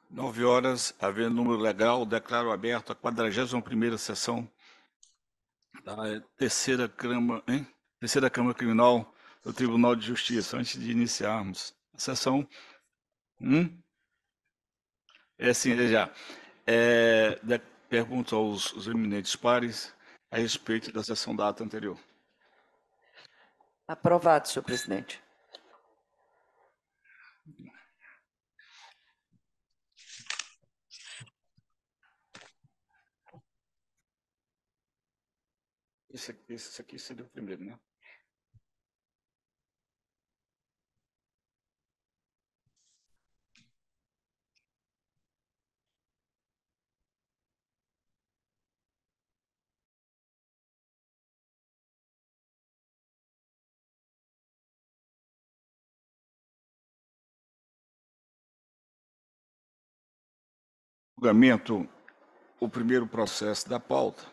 9 horas, havendo número legal, declaro aberto a 41ª sessão da terceira Câmara Criminal do Tribunal de Justiça. Antes de iniciarmos a sessão, já. Pergunto aos eminentes pares a respeito da sessão da ata anterior. Aprovado, senhor presidente. Esse aqui seria o primeiro, né? Julgamento, o primeiro processo da pauta,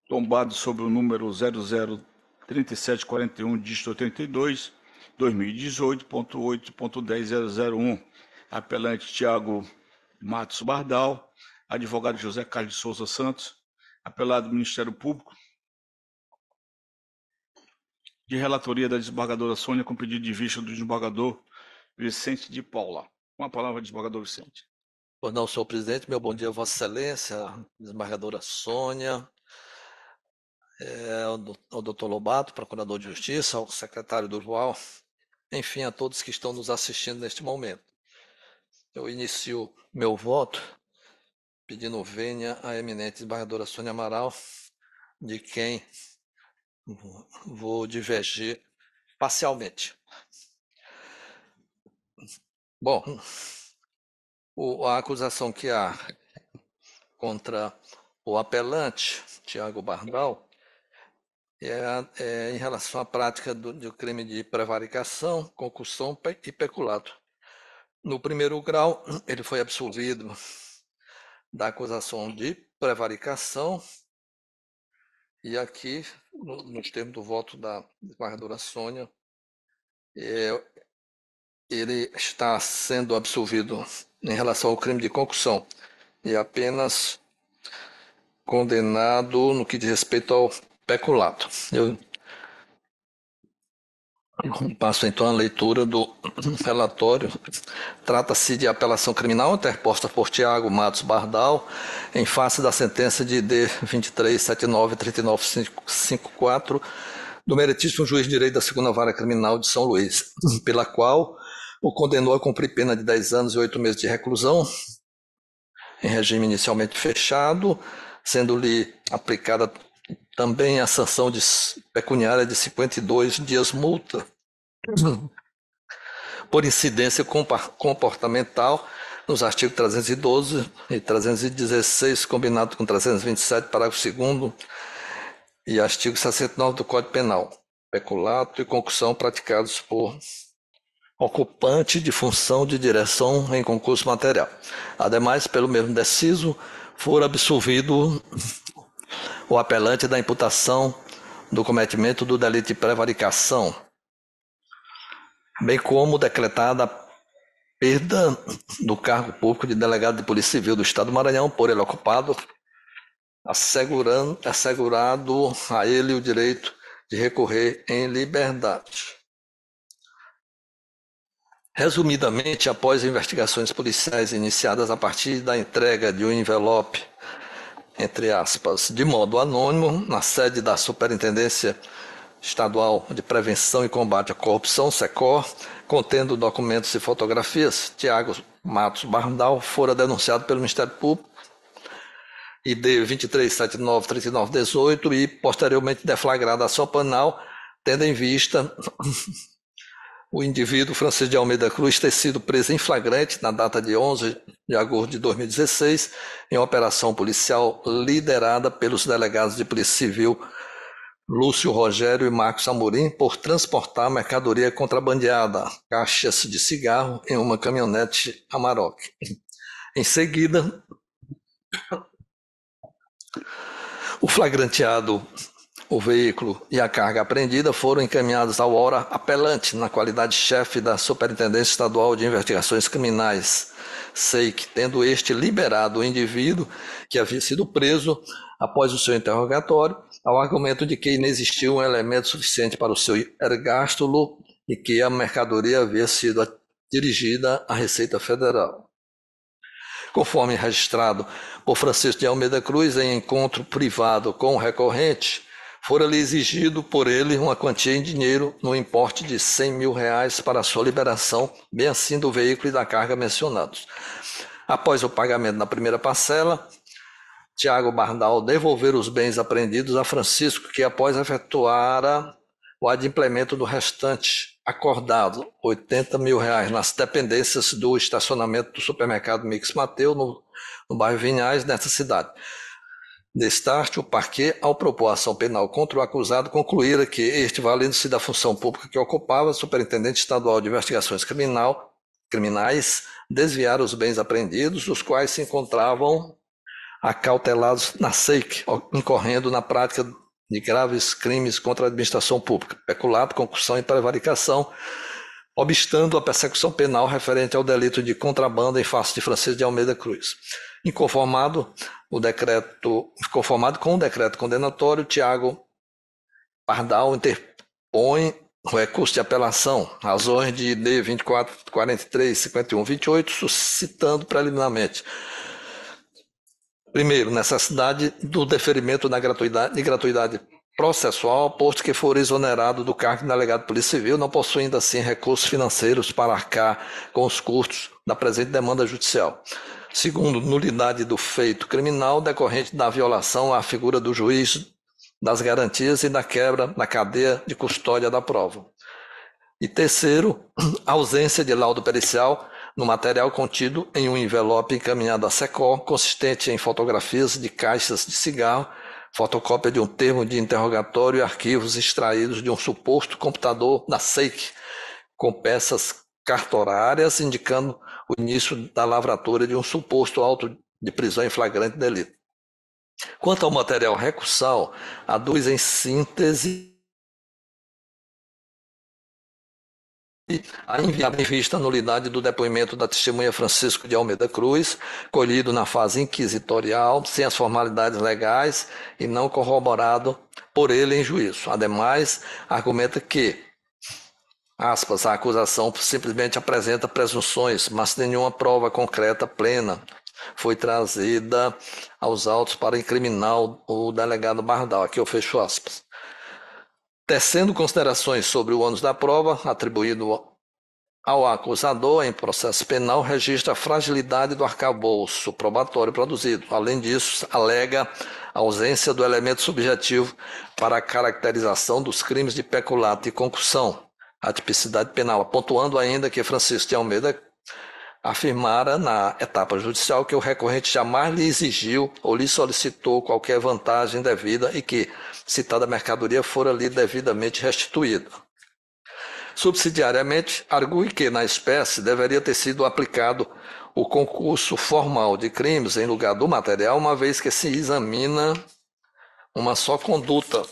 tombado sobre o número 003741, dígito 82, 2018.8.10001, apelante Tiago Matos Bardal, advogado José Carlos de Souza Santos, apelado do Ministério Público, de relatoria da desembargadora Sônia, com pedido de vista do desembargador Vicente de Paula. Com a palavra, desembargador Vicente. Pois não, senhor presidente, meu bom dia, Vossa Excelência, desembargadora Sônia, ao doutor Lobato, procurador de Justiça, ao secretário Durval, enfim, a todos que estão nos assistindo neste momento. Eu inicio meu voto pedindo vênia à eminente desembargadora Sônia Amaral, de quem vou divergir parcialmente. Bom, a acusação que há contra o apelante, Tiago Bardal, em relação à prática do crime de prevaricação, concussão e peculato. No primeiro grau, ele foi absolvido da acusação de prevaricação, e aqui, nos termos do voto da desembargadora Sônia, ele está sendo absolvido em relação ao crime de concussão e apenas condenado no que diz respeito ao peculato. Eu passo então a leitura do relatório. Trata-se de apelação criminal interposta por Tiago Matos Bardal em face da sentença de D 23793954 do meritíssimo juiz de direito da 2ª Vara Criminal de São Luís, pela qual o condenou a cumprir pena de 10 anos e 8 meses de reclusão em regime inicialmente fechado, sendo-lhe aplicada também a sanção pecuniária de 52 dias multa por incidência comportamental nos artigos 312 e 316, combinado com 327, parágrafo 2º, e artigo 69 do Código Penal, peculato e concussão praticados por ocupante de função de direção em concurso material. Ademais, pelo mesmo deciso, for absolvido o apelante da imputação do cometimento do delito de prevaricação, bem como decretada a perda do cargo público de delegado de Polícia Civil do Estado do Maranhão por ele ocupado, assegurado a ele o direito de recorrer em liberdade. Resumidamente, após investigações policiais iniciadas a partir da entrega de um envelope, entre aspas, de modo anônimo, na sede da Superintendência Estadual de Prevenção e Combate à Corrupção, SECOR, contendo documentos e fotografias, Tiago Matos Bardal fora denunciado pelo Ministério Público, ID 23793918, e posteriormente deflagrado a ação penal, tendo em vista o indivíduo Francisco de Almeida Cruz ter sido preso em flagrante na data de 11 de agosto de 2016, em operação policial liderada pelos delegados de Polícia Civil Lúcio Rogério e Marcos Amorim, por transportar mercadoria contrabandeada, caixas de cigarro, em uma caminhonete Amarok. Em seguida, o O veículo e a carga apreendida foram encaminhados ao ora apelante, na qualidade de chefe da Superintendência Estadual de Investigações Criminais, SEIC, tendo este liberado o indivíduo que havia sido preso após o seu interrogatório, ao argumento de que inexistia um elemento suficiente para o seu ergástulo e que a mercadoria havia sido dirigida à Receita Federal. Conforme registrado por Francisco de Almeida Cruz em encontro privado com o recorrente, fora-lhe exigido por ele uma quantia em dinheiro no importe de R$100 mil para sua liberação, bem assim do veículo e da carga mencionados. Após o pagamento da primeira parcela, Tiago Bardal devolver os bens apreendidos a Francisco, que após efetuara o adimplemento do restante acordado, R$80 mil, nas dependências do estacionamento do supermercado Mix Mateu, no bairro Vinhais, nesta cidade. Destarte, o parquê, ao propor a ação penal contra o acusado, concluíra que este, valendo-se da função pública que ocupava, Superintendente Estadual de Investigações Criminais, desviara os bens apreendidos, os quais se encontravam acautelados na SEIC, incorrendo na prática de graves crimes contra a administração pública, peculato, concussão e prevaricação, obstando a persecução penal referente ao delito de contrabando em face de Francisco de Almeida Cruz. Inconformado com o decreto condenatório, Tiago Bardal interpõe o recurso de apelação, razões de ID 24, 43, 51, 28, suscitando preliminarmente: primeiro, necessidade do deferimento de gratuidade processual, posto que for exonerado do cargo de delegado de Polícia Civil, não possuindo assim recursos financeiros para arcar com os custos da presente demanda judicial. Segundo, nulidade do feito criminal decorrente da violação à figura do juiz das garantias e da quebra da cadeia de custódia da prova. E terceiro, ausência de laudo pericial no material contido em um envelope encaminhado à SECOR, consistente em fotografias de caixas de cigarro, fotocópia de um termo de interrogatório e arquivos extraídos de um suposto computador da SEIC, com peças cartorárias indicando o início da lavratura de um suposto auto de prisão em flagrante delito. Quanto ao material recursal, aduz em síntese a enviar em vista a nulidade do depoimento da testemunha Francisco de Almeida Cruz, colhido na fase inquisitorial, sem as formalidades legais e não corroborado por ele em juízo. Ademais, argumenta que, aspas, a acusação simplesmente apresenta presunções, mas nenhuma prova concreta plena foi trazida aos autos para incriminar o delegado Bardal. Aqui eu fecho aspas. Tecendo considerações sobre o ônus da prova, atribuído ao acusador em processo penal, registra a fragilidade do arcabouço probatório produzido. Além disso, alega a ausência do elemento subjetivo para a caracterização dos crimes de peculato e concussão, a tipicidade penal, pontuando ainda que Francisco de Almeida afirmara na etapa judicial que o recorrente jamais lhe exigiu ou lhe solicitou qualquer vantagem devida e que citada mercadoria fora lhe devidamente restituída. Subsidiariamente, argue que na espécie deveria ter sido aplicado o concurso formal de crimes em lugar do material, uma vez que se examina uma só conduta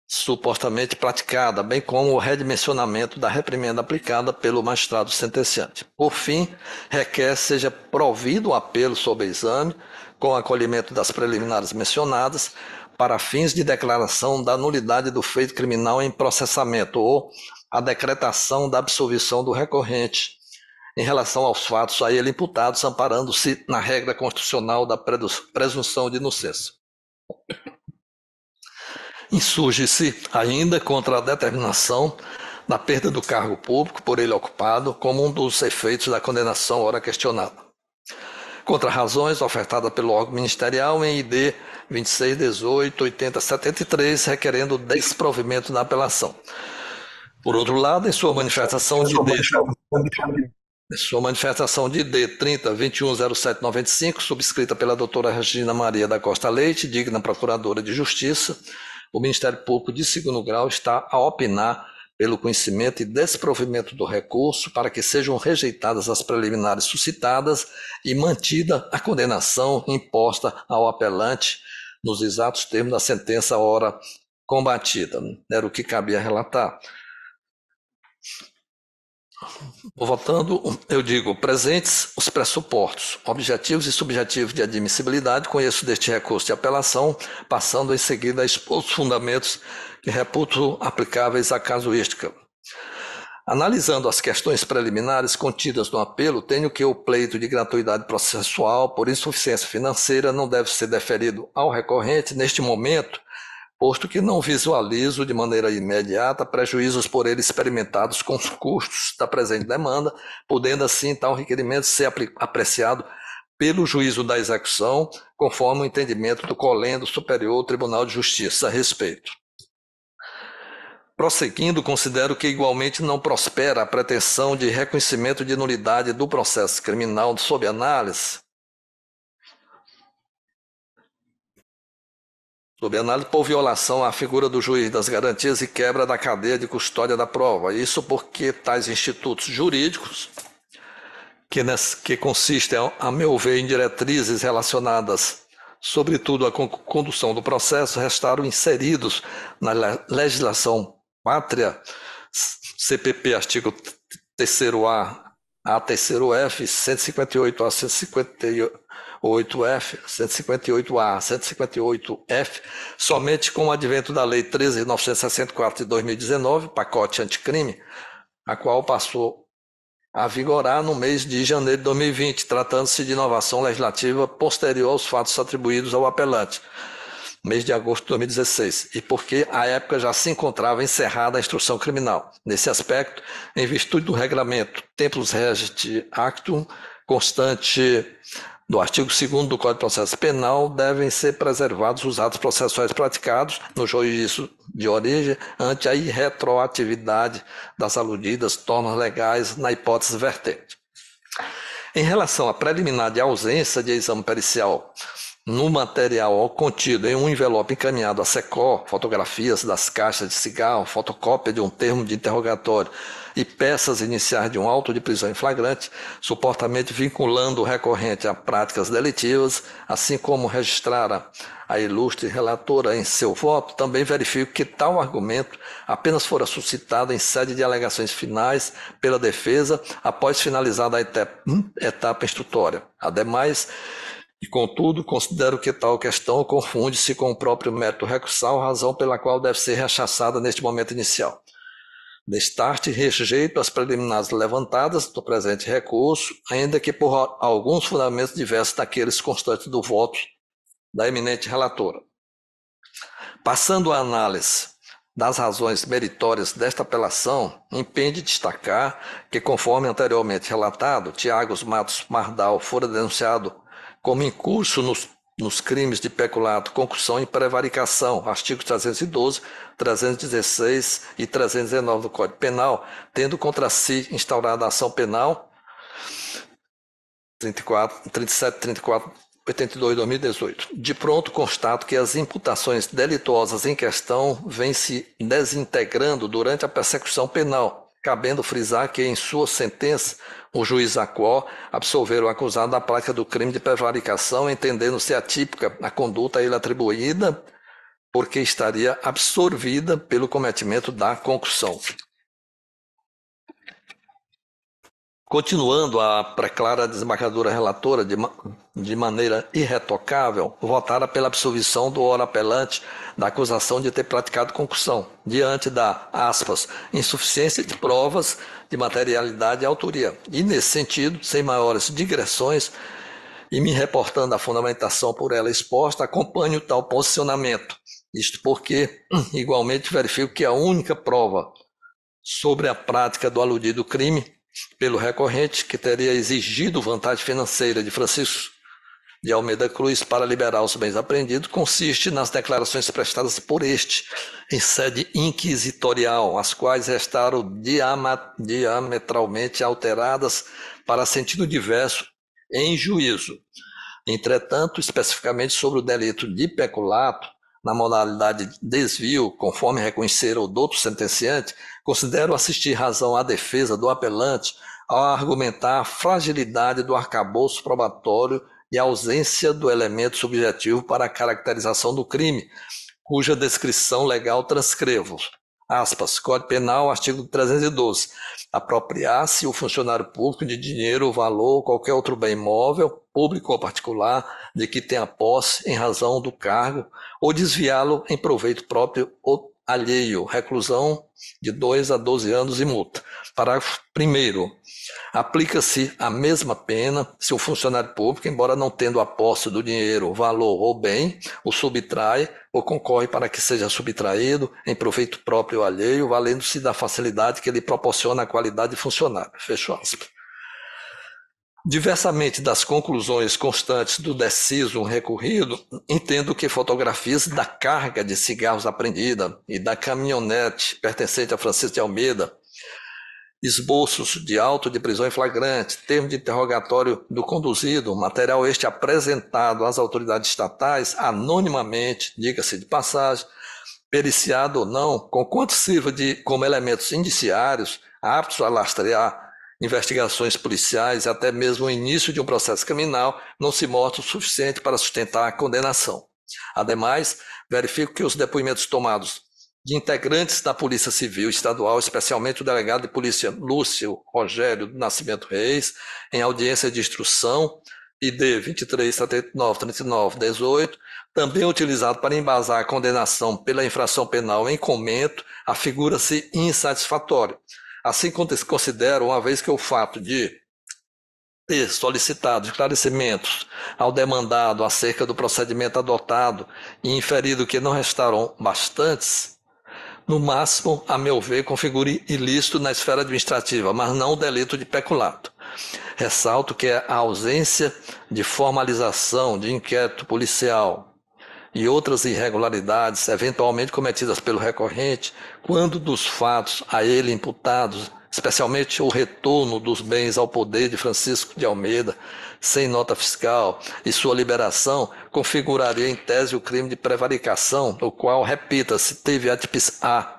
supostamente praticada, bem como o redimensionamento da reprimenda aplicada pelo magistrado sentenciante. Por fim, requer seja provido o apelo sob exame, com acolhimento das preliminares mencionadas, para fins de declaração da nulidade do feito criminal em processamento ou a decretação da absolvição do recorrente em relação aos fatos a ele imputados, amparando-se na regra constitucional da presunção de inocência. Insurge-se ainda contra a determinação da perda do cargo público por ele ocupado como um dos efeitos da condenação ora questionada. Contra razões ofertadas pelo órgão ministerial em ID 2618-8073, requerendo desprovimento da apelação. Por outro lado, em sua manifestação de ID 30-210795, subscrita pela doutora Regina Maria da Costa Leite, digna procuradora de Justiça, o Ministério Público de segundo grau está a opinar pelo conhecimento e desprovimento do recurso para que sejam rejeitadas as preliminares suscitadas e mantida a condenação imposta ao apelante nos exatos termos da sentença ora combatida. Era o que cabia relatar. Votando, eu digo, presentes os pressupostos, objetivos e subjetivos de admissibilidade, conheço deste recurso de apelação, passando em seguida a expor os fundamentos que reputo aplicáveis à casuística. Analisando as questões preliminares contidas no apelo, tenho que o pleito de gratuidade processual por insuficiência financeira não deve ser deferido ao recorrente neste momento, posto que não visualizo de maneira imediata prejuízos por ele experimentados com os custos da presente demanda, podendo assim tal requerimento ser apreciado pelo juízo da execução, conforme o entendimento do Colendo Superior Tribunal de Justiça a respeito. Prosseguindo, considero que igualmente não prospera a pretensão de reconhecimento de nulidade do processo criminal sob análise, por violação à figura do juiz das garantias e quebra da cadeia de custódia da prova. Isso porque tais institutos jurídicos, que consistem, a meu ver, em diretrizes relacionadas, sobretudo, à condução do processo, restaram inseridos na legislação pátria, CPP, artigo 3º-A, a 3º-F, 158A, 158F, 158A, 158F, somente com o advento da Lei 13.964 de 2019, pacote anticrime, a qual passou a vigorar no mês de janeiro de 2020, tratando-se de inovação legislativa posterior aos fatos atribuídos ao apelante, mês de agosto de 2016, e porque à época já se encontrava encerrada a instrução criminal. Nesse aspecto, em virtude do regramento Tempus Regit Actum, constante do artigo 2º do Código de Processo Penal, devem ser preservados os atos processuais praticados no juízo de origem ante a irretroatividade das aludidas normas legais na hipótese vertente. Em relação à preliminar de ausência de exame pericial no material contido em um envelope encaminhado à SECOR, fotografias das caixas de cigarro, fotocópia de um termo de interrogatório e peças iniciais de um auto de prisão em flagrante, supostamente vinculando o recorrente a práticas delitivas, assim como registrara a ilustre relatora em seu voto, também verifico que tal argumento apenas fora suscitado em sede de alegações finais pela defesa após finalizada a etapa instrutória. Ademais, e, contudo, considero que tal questão confunde-se com o próprio mérito recursal, razão pela qual deve ser rechaçada neste momento inicial. Destarte, rejeito as preliminares levantadas do presente recurso, ainda que por alguns fundamentos diversos daqueles constantes do voto da eminente relatora. Passando à análise das razões meritórias desta apelação, impende destacar que, conforme anteriormente relatado, Tiago Matos Mardal fora denunciado como incurso nos crimes de peculato, concussão e prevaricação, artigos 312, 316 e 319 do Código Penal, tendo contra si instaurada a ação penal 37, 34, 82 de 2018. De pronto, constato que as imputações delituosas em questão vêm se desintegrando durante a persecução penal, cabendo frisar que, em sua sentença, o juiz Acó absolver o acusado da prática do crime de prevaricação, entendendo-se atípica a conduta a ele atribuída, porque estaria absorvida pelo cometimento da concussão. Continuando, a preclara desembargadora relatora, de maneira irretocável, votara pela absolvição do ora apelante da acusação de ter praticado concussão, diante da, aspas, insuficiência de provas de materialidade e autoria. E, nesse sentido, sem maiores digressões, e me reportando à fundamentação por ela exposta, acompanho tal posicionamento. Isto porque, igualmente, verifico que a única prova sobre a prática do aludido crime pelo recorrente, que teria exigido vantagem financeira de Francisco de Almeida Cruz para liberar os bens apreendidos, consiste nas declarações prestadas por este em sede inquisitorial, as quais restaram diametralmente alteradas para sentido diverso em juízo. Entretanto, especificamente sobre o delito de peculato, na modalidade de desvio, conforme reconhecer o douto sentenciante, considero assistir razão à defesa do apelante ao argumentar a fragilidade do arcabouço probatório e ausência do elemento subjetivo para a caracterização do crime, cuja descrição legal transcrevo. Aspas, Código Penal, artigo 312. Apropriar-se o funcionário público de dinheiro, valor ou qualquer outro bem imóvel, público ou particular, de que tenha posse em razão do cargo, ou desviá-lo em proveito próprio ou alheio, reclusão de 2 a 12 anos e multa. Parágrafo 1º. Aplica-se a mesma pena se o funcionário público, embora não tendo a posse do dinheiro, valor ou bem, o subtrai ou concorre para que seja subtraído em proveito próprio ou alheio, valendo-se da facilidade que lhe proporciona a qualidade de funcionário. Fecho aspas. Diversamente das conclusões constantes do deciso recorrido, entendo que fotografias da carga de cigarros apreendida e da caminhonete pertencente a Francisco de Almeida, esboços de auto de prisão em flagrante, termo de interrogatório do conduzido, material este apresentado às autoridades estatais anonimamente, diga-se de passagem, periciado ou não, conquanto sirva como elementos indiciários aptos a lastrear investigações policiais e até mesmo o início de um processo criminal, não se mostra o suficiente para sustentar a condenação. Ademais, verifico que os depoimentos tomados de integrantes da Polícia Civil Estadual, especialmente o delegado de polícia Lúcio Rogério do Nascimento Reis, em audiência de instrução, ID 23793918, também utilizado para embasar a condenação pela infração penal em comento, afigura-se insatisfatório. Assim considero, uma vez que o fato de ter solicitado esclarecimentos ao demandado acerca do procedimento adotado e inferido que não restaram bastantes, no máximo, a meu ver, configura ilícito na esfera administrativa, mas não o delito de peculato. Ressalto que a ausência de formalização de inquérito policial e outras irregularidades eventualmente cometidas pelo recorrente, quando dos fatos a ele imputados, especialmente o retorno dos bens ao poder de Francisco de Almeida, sem nota fiscal, e sua liberação, configuraria em tese o crime de prevaricação, o qual, repita-se, teve a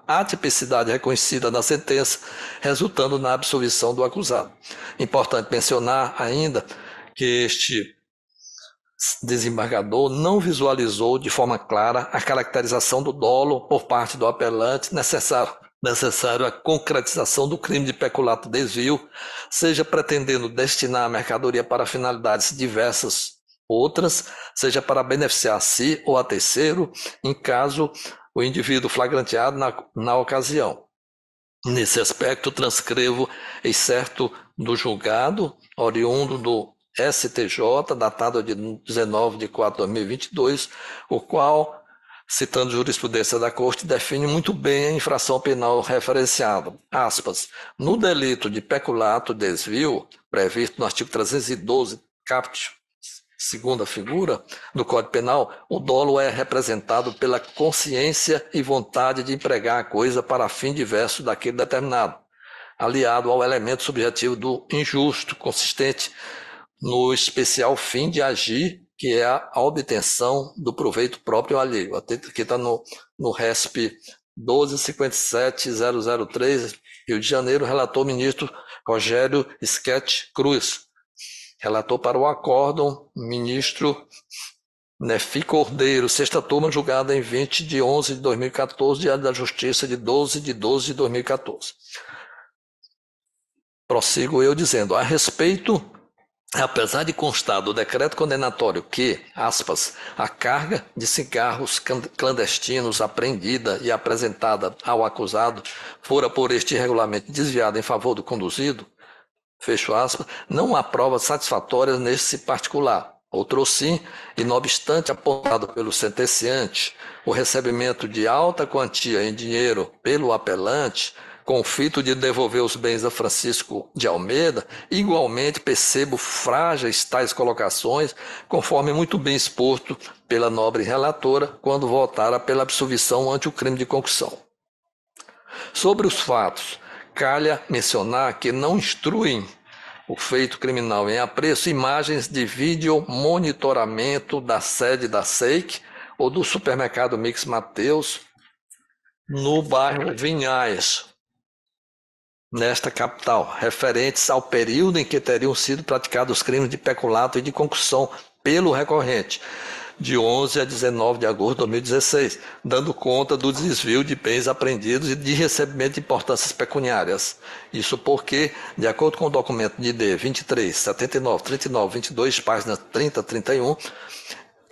atipicidade reconhecida na sentença, resultando na absolvição do acusado. Importante mencionar ainda que este desembargador não visualizou de forma clara a caracterização do dolo por parte do apelante necessário à concretização do crime de peculato desvio, seja pretendendo destinar a mercadoria para finalidades diversas outras, seja para beneficiar a si ou a terceiro, em caso o indivíduo flagranteado na ocasião. Nesse aspecto, transcrevo excerto do julgado, oriundo do STJ, datado de 19 de 4 de 2022, o qual, citando jurisprudência da Corte, define muito bem a infração penal referenciada. Aspas, no delito de peculato desvio, previsto no artigo 312, caput, segunda figura, do Código Penal, o dolo é representado pela consciência e vontade de empregar a coisa para fim diverso daquele determinado, aliado ao elemento subjetivo do injusto, consistente no especial fim de agir, que é a obtenção do proveito próprio alheio. Aqui está no RESP 1257003, Rio de Janeiro, relator o ministro Rogério Schetti Cruz. Relator para o acórdão, ministro Nefi Cordeiro, sexta turma, julgada em 20 de 11 de 2014, Diário da Justiça de 12 de 12 de 2014. Prossigo eu dizendo, a respeito, apesar de constar do decreto condenatório que, aspas, a carga de cigarros clandestinos apreendida e apresentada ao acusado fora por este irregularmente desviada em favor do conduzido, fecho aspas, não há provas satisfatórias nesse particular. Outro sim, e não obstante apontado pelo sentenciante, o recebimento de alta quantia em dinheiro pelo apelante, com o fito de devolver os bens a Francisco de Almeida, igualmente percebo frágeis tais colocações, conforme muito bem exposto pela nobre relatora, quando votara pela absolvição ante o crime de concussão. Sobre os fatos, calha mencionar que não instruem o feito criminal em apreço imagens de vídeo monitoramento da sede da SEIC ou do supermercado Mix Mateus no bairro Vinhais, nesta capital, referentes ao período em que teriam sido praticados os crimes de peculato e de concussão pelo recorrente, de 11 a 19 de agosto de 2016, dando conta do desvio de bens apreendidos e de recebimento de importâncias pecuniárias. Isso porque, de acordo com o documento de ID 23, 79, 39, 22, páginas 30 a 31,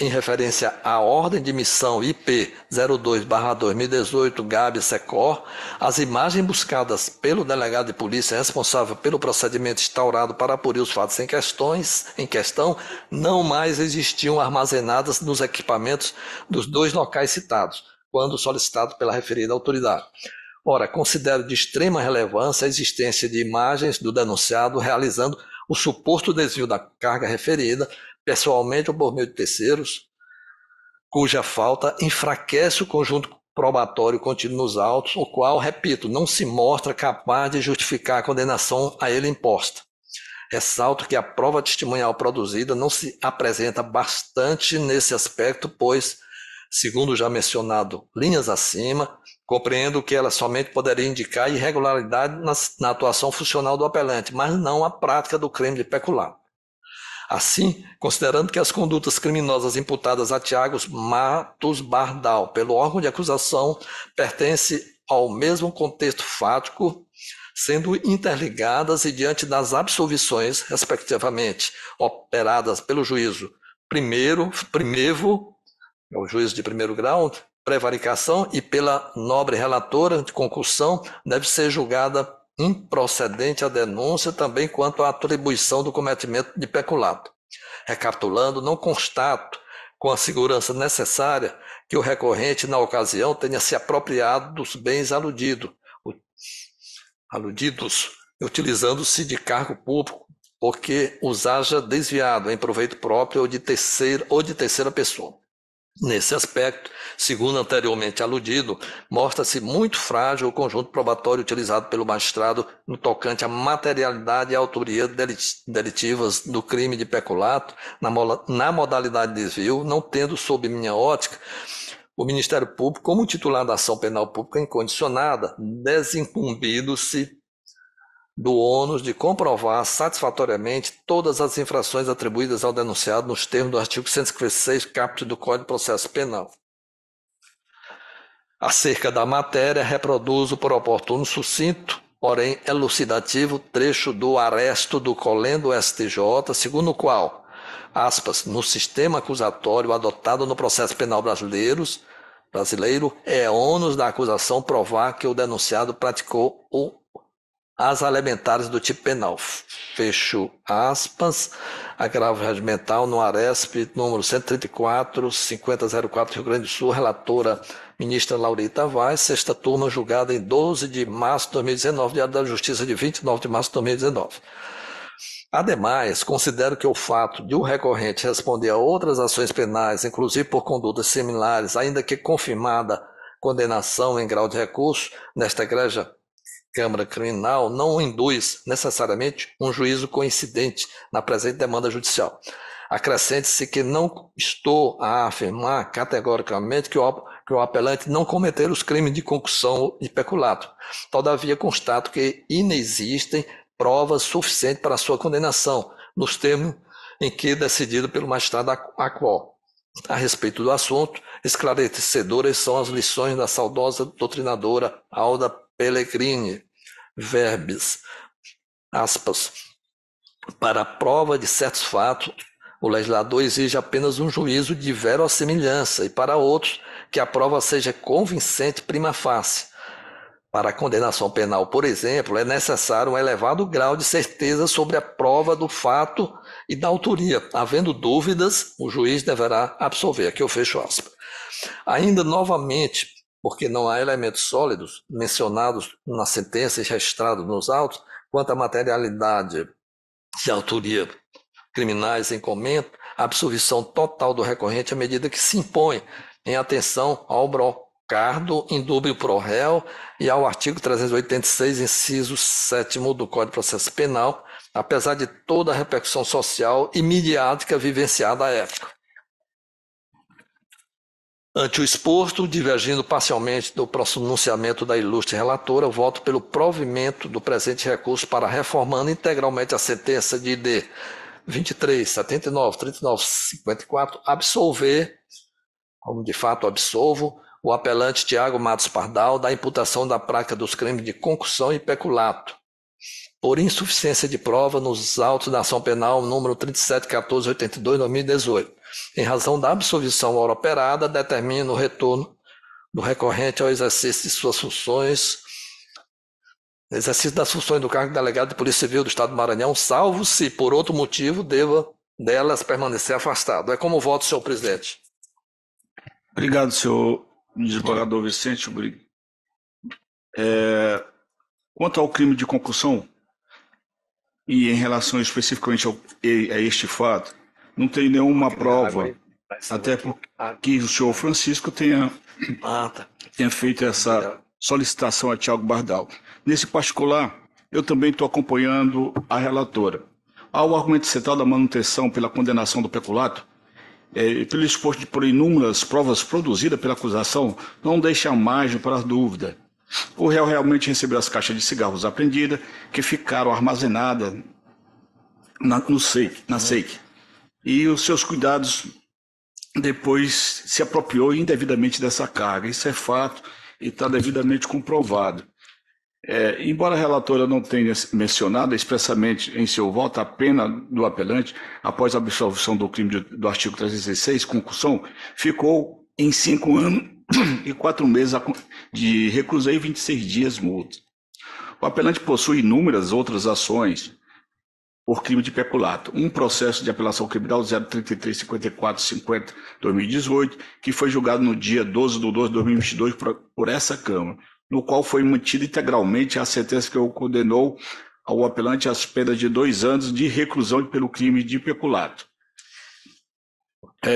em referência à ordem de missão IP 02/2018 GAB-SECOR, as imagens buscadas pelo delegado de polícia responsável pelo procedimento instaurado para apurar os fatos em questão não mais existiam armazenadas nos equipamentos dos 2 locais citados, quando solicitado pela referida autoridade. Ora, considero de extrema relevância a existência de imagens do denunciado realizando o suposto desvio da carga referida, pessoalmente ou por meio de terceiros, cuja falta enfraquece o conjunto probatório contido nos autos, o qual, repito, não se mostra capaz de justificar a condenação a ele imposta. Ressalto que a prova testemunhal produzida não se apresenta bastante nesse aspecto, pois, segundo já mencionado linhas acima, compreendo que ela somente poderia indicar irregularidade na atuação funcional do apelante, mas não a prática do crime de peculato. Assim, considerando que as condutas criminosas imputadas a Tiago Matos Bardal pelo órgão de acusação pertencem ao mesmo contexto fático, sendo interligadas e diante das absolvições, respectivamente, operadas pelo juízo primevo, o juízo de primeiro grau, prevaricação, e pela nobre relatora de concussão, deve ser julgada improcedente a denúncia também quanto à atribuição do cometimento de peculato. Recapitulando, não constato com a segurança necessária que o recorrente, na ocasião, tenha se apropriado dos bens aludidos, utilizando-se de cargo público, porque os haja desviado em proveito próprio ou de terceira pessoa. Nesse aspecto, segundo anteriormente aludido, mostra-se muito frágil o conjunto probatório utilizado pelo magistrado no tocante à materialidade e autoria delitivas do crime de peculato na modalidade de desvio, não tendo, sob minha ótica, o Ministério Público, como titular da ação penal pública incondicionada, desincumbido-se do ônus de comprovar satisfatoriamente todas as infrações atribuídas ao denunciado nos termos do artigo 156, caput do Código de Processo Penal. Acerca da matéria, reproduzo por oportuno sucinto, porém elucidativo, trecho do aresto do Colendo STJ, segundo o qual, aspas, no sistema acusatório adotado no processo penal brasileiro, é ônus da acusação provar que o denunciado praticou as elementares do tipo penal. Fecho aspas. Agravo regimental no ARESP, número 134, 5004, Rio Grande do Sul, relatora ministra Laurita Vaz, sexta turma, julgada em 12 de março de 2019, Diário da Justiça de 29 de março de 2019. Ademais, considero que o fato de o recorrente responder a outras ações penais, inclusive por condutas similares, ainda que confirmada condenação em grau de recurso, nesta egregia Câmara Criminal, não induz necessariamente um juízo coincidente na presente demanda judicial. Acrescente-se que não estou a afirmar categoricamente que o apelante não cometeu os crimes de concussão e peculato. Todavia, constato que inexistem provas suficientes para sua condenação, nos termos em que decidido pelo magistrado qual. A respeito do assunto, esclarecedoras são as lições da saudosa doutrinadora Alda Pellegrini, verbis, aspas, para a prova de certos fatos, o legislador exige apenas um juízo de verossimilhança e para outros que a prova seja convincente prima facie. Para a condenação penal, por exemplo, é necessário um elevado grau de certeza sobre a prova do fato e da autoria. Havendo dúvidas, o juiz deverá absolver. Aqui eu fecho aspas. Ainda novamente, porque não há elementos sólidos mencionados na sentença e registrados nos autos, quanto à materialidade e autoria criminais em comento, a absolvição total do recorrente à medida que se impõe em atenção ao brocardo indúbio pro réu e ao artigo 386, inciso 7º do Código de Processo Penal, apesar de toda a repercussão social e midiática vivenciada à época. Ante o exposto, divergindo parcialmente do pronunciamento da ilustre relatora, voto pelo provimento do presente recurso para reformando integralmente a sentença de ID 23, 79, 39, 54, absolver, como de fato absolvo, o apelante Tiago Matos Pardal da imputação da prática dos crimes de concussão e peculato, por insuficiência de prova nos autos da ação penal número 37.1482/2018. Em razão da absolvição ora operada, determina o retorno do recorrente ao exercício de suas funções, exercício das funções do cargo de delegado de Polícia Civil do Estado do Maranhão, salvo se, por outro motivo, deva delas permanecer afastado. É como voto, senhor presidente. Obrigado, senhor desembargador Vicente. Quanto ao crime de concussão, e em relação especificamente a este fato, não tem nenhuma prova, até porque o senhor Francisco tenha feito essa solicitação a Tiago Bardal. Nesse particular, eu também estou acompanhando a relatora. Ao argumento central da manutenção pela condenação do peculato, pelo esforço por inúmeras provas produzidas pela acusação, não deixa margem para dúvida. O réu realmente recebeu as caixas de cigarros apreendidas, que ficaram armazenadas na SEIC. E os seus cuidados depois se apropriou indevidamente dessa carga. Isso é fato e está devidamente comprovado. Embora a relatora não tenha mencionado expressamente em seu voto a pena do apelante após a absolvição do crime do artigo 316, concussão, ficou em 5 anos e 4 meses de reclusão e 26 dias multa. O apelante possui inúmeras outras ações por crime de peculato. Um processo de apelação criminal 033-54-50-2018, que foi julgado no dia 12 de 12 de 2022 por essa Câmara, no qual foi mantida integralmente a sentença que o condenou ao apelante às penas de 2 anos de reclusão pelo crime de peculato.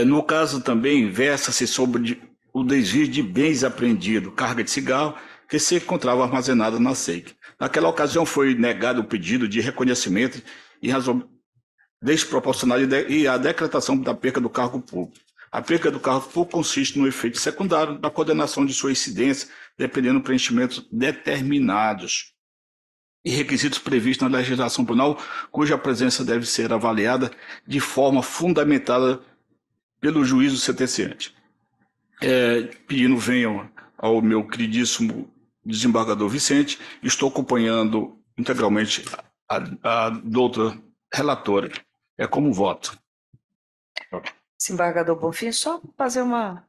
No caso também, versa-se sobre o desvio de bens apreendidos, carga de cigarro, que se encontrava armazenada na SEIC. Naquela ocasião foi negado o pedido de reconhecimento em razão desproporcional e a decretação da perca do cargo público. A perca do cargo público consiste no efeito secundário da condenação de sua incidência, dependendo de preenchimentos determinados e requisitos previstos na legislação penal, cuja presença deve ser avaliada de forma fundamentada pelo juízo sentenciante. Pedindo venham ao meu queridíssimo desembargador Vicente, estou acompanhando integralmente a doutora relatora. É como voto. Desembargador Bonfim, só fazer uma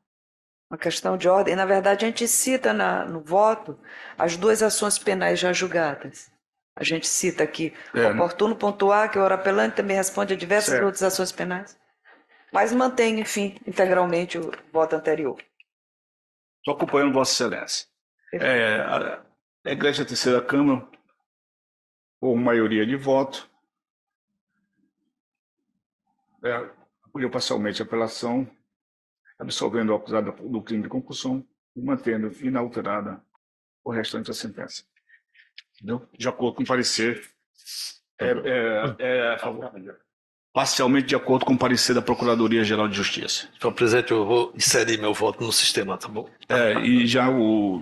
questão de ordem. Na verdade, a gente cita no voto as 2 ações penais já julgadas. A gente cita aqui, oportuno pontuar que o apelante também responde a diversas outras ações penais, mas mantém, enfim, integralmente o voto anterior. Estou acompanhando Vossa Excelência. A Igreja Terceira Câmara, por maioria de voto, acolheu parcialmente a apelação, absolvendo o acusado do crime de concussão e mantendo inalterada o restante da sentença. Entendeu? De acordo com o parecer, parcialmente de acordo com o parecer da Procuradoria-Geral de Justiça. Senhor presidente, eu vou inserir meu voto no sistema, tá bom? E já o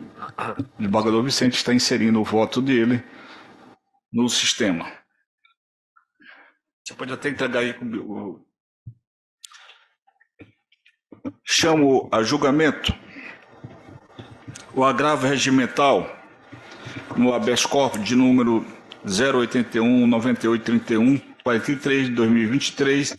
desembargador Vicente está inserindo o voto dele no sistema. Você pode até entregar aí comigo. Chamo a julgamento o agravo regimental no habeas corpus de número 081-9831-43 de 2023,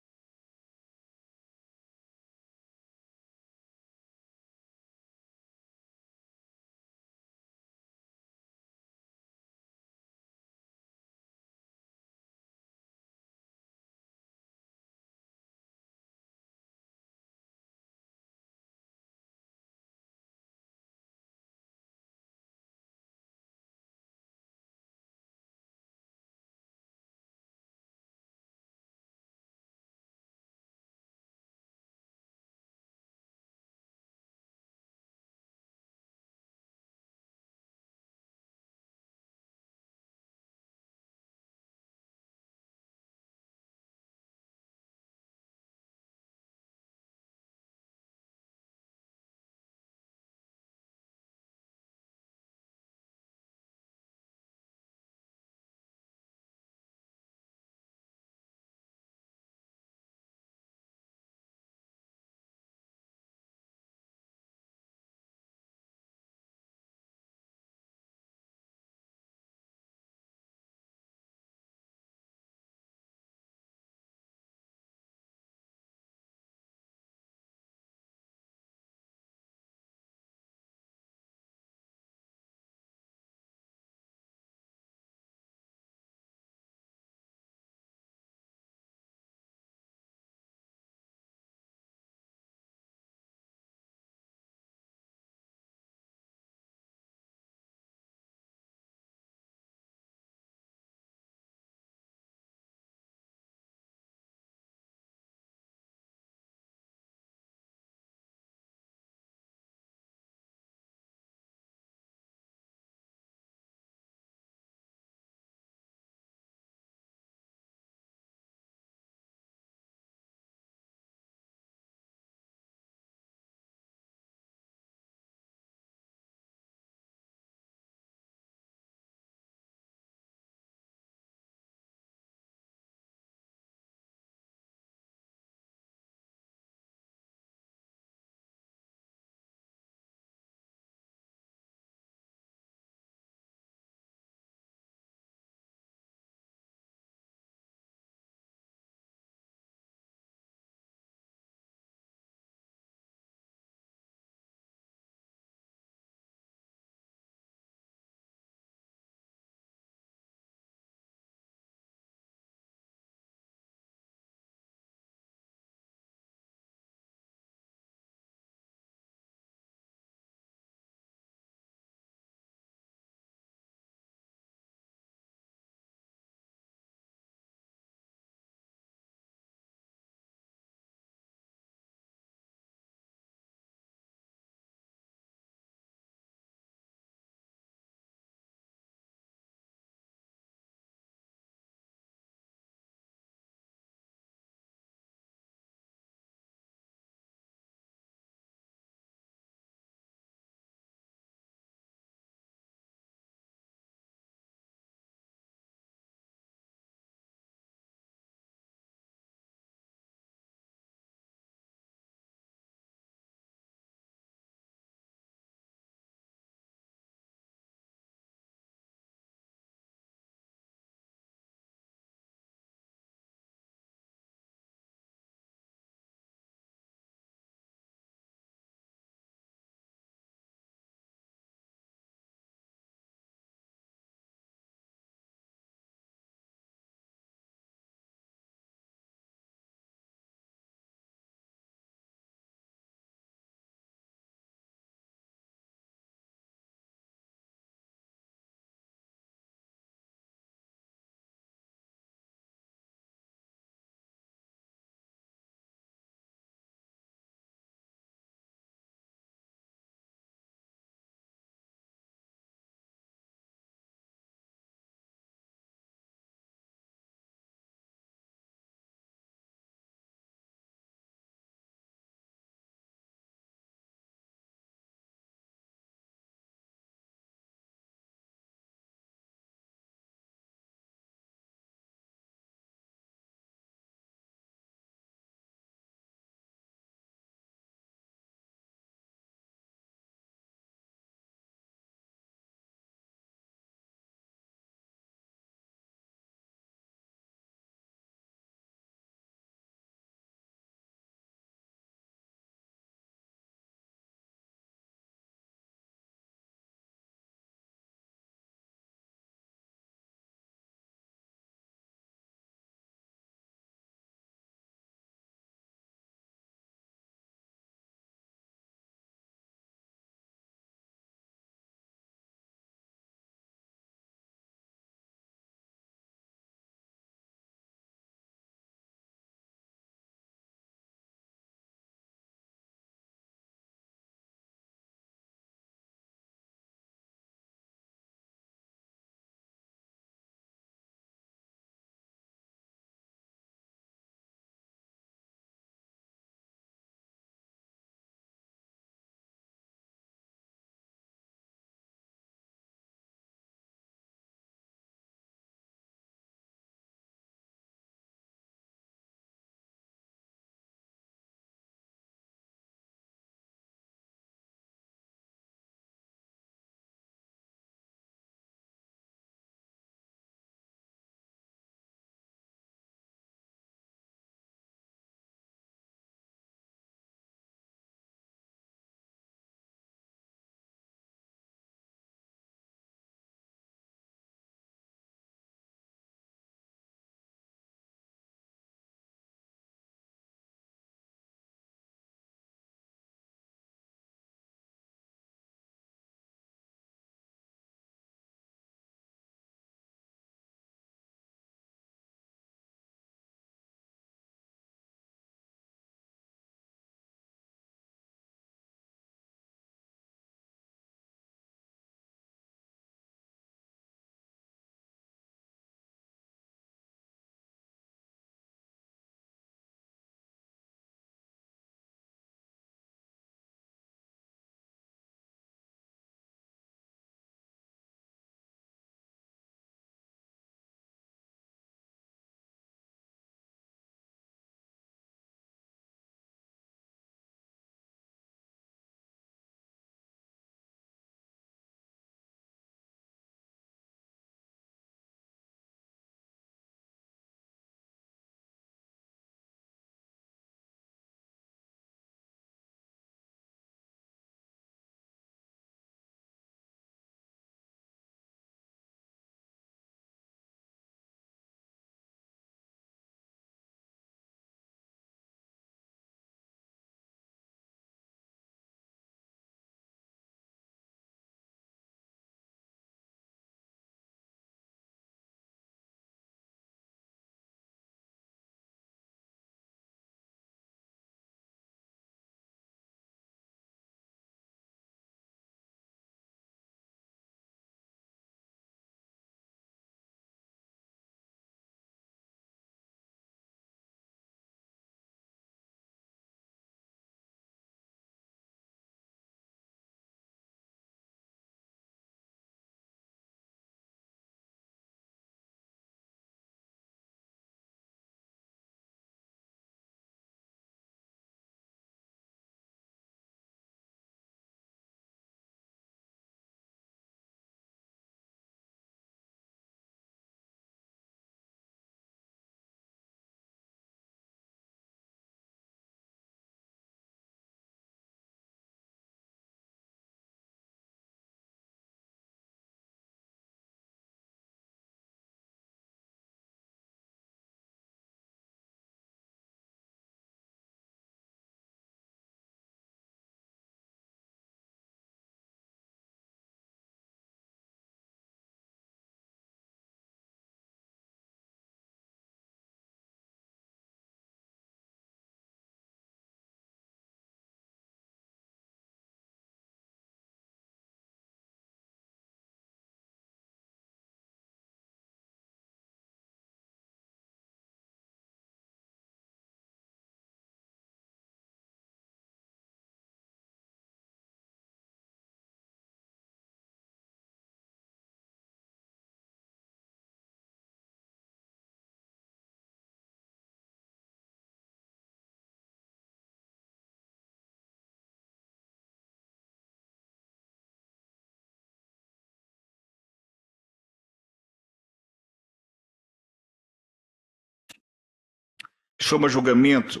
chama julgamento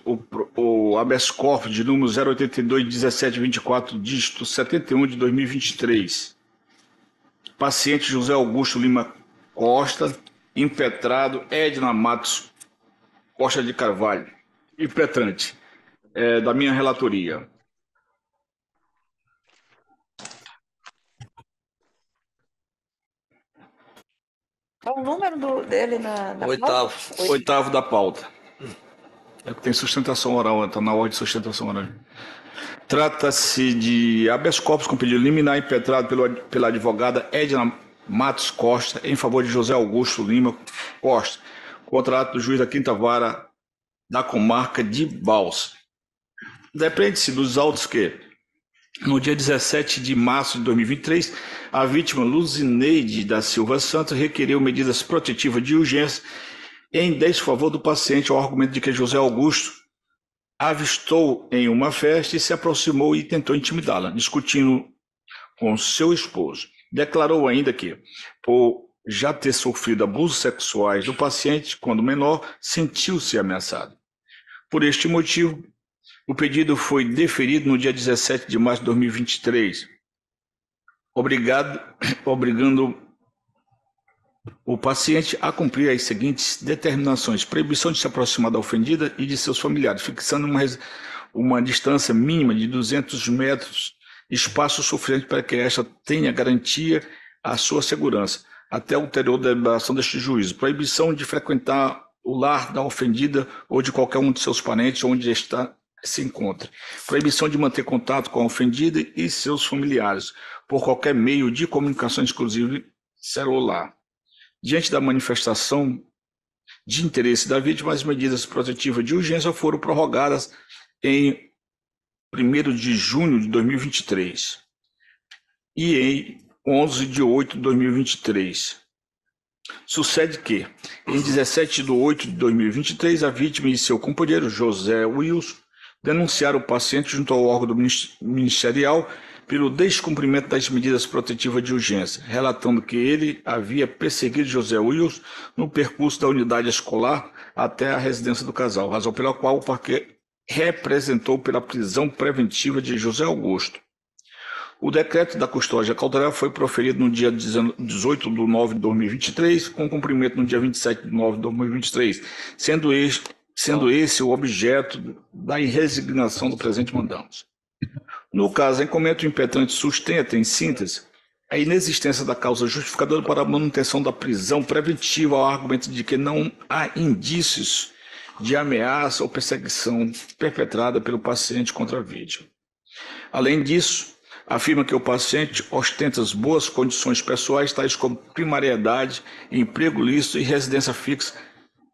o habeas corpus de número 082-1724, dígito 71 de 2023. Paciente José Augusto Lima Costa, impetrado Edna Matos Costa de Carvalho, impetrante, da minha relatoria. Qual o número dele na Oitavo. pauta? Oitavo da pauta. É que tem sustentação oral, está na ordem de sustentação oral. Trata-se de habeas corpus com pedido liminar impetrado pela advogada Edna Matos Costa em favor de José Augusto Lima Costa, contrato do juiz da Quinta Vara da comarca de Balsas. Depende-se dos autos que, no dia 17 de março de 2023, a vítima Luzineide da Silva Santos requeriu medidas protetivas de urgência em desfavor do paciente ao argumento de que José Augusto avistou em uma festa e se aproximou e tentou intimidá-la, discutindo com seu esposo. Declarou ainda que, por já ter sofrido abusos sexuais do paciente quando menor, sentiu-se ameaçado. Por este motivo, o pedido foi deferido no dia 17 de março de 2023, obrigando o paciente a cumprir as seguintes determinações: proibição de se aproximar da ofendida e de seus familiares, fixando uma distância mínima de 200 metros, espaço suficiente para que esta tenha garantia à sua segurança, até a ulterior deliberação deste juízo. Proibição de frequentar o lar da ofendida ou de qualquer um de seus parentes onde se encontre. Proibição de manter contato com a ofendida e seus familiares, por qualquer meio de comunicação exclusiva celular. Diante da manifestação de interesse da vítima, as medidas protetivas de urgência foram prorrogadas em 1º de junho de 2023 e em 11 de 8 de 2023. Sucede que, em 17 de 8 de 2023, a vítima e seu companheiro, José Wilson, denunciaram o paciente junto ao órgão ministerial pelo descumprimento das medidas protetivas de urgência, relatando que ele havia perseguido José Wilson no percurso da unidade escolar até a residência do casal, razão pela qual o parquet representou pela prisão preventiva de José Augusto. O decreto da custódia cautelar foi proferido no dia 18 de 9 de 2023, com cumprimento no dia 27 de 9 de 2023, sendo esse o objeto da resignação do presente mandante. No caso em comento, o impetrante sustenta, em síntese, a inexistência da causa justificadora para a manutenção da prisão preventiva ao argumento de que não há indícios de ameaça ou perseguição perpetrada pelo paciente contra a vítima. Além disso, afirma que o paciente ostenta as boas condições pessoais, tais como primariedade, emprego lícito e residência fixa,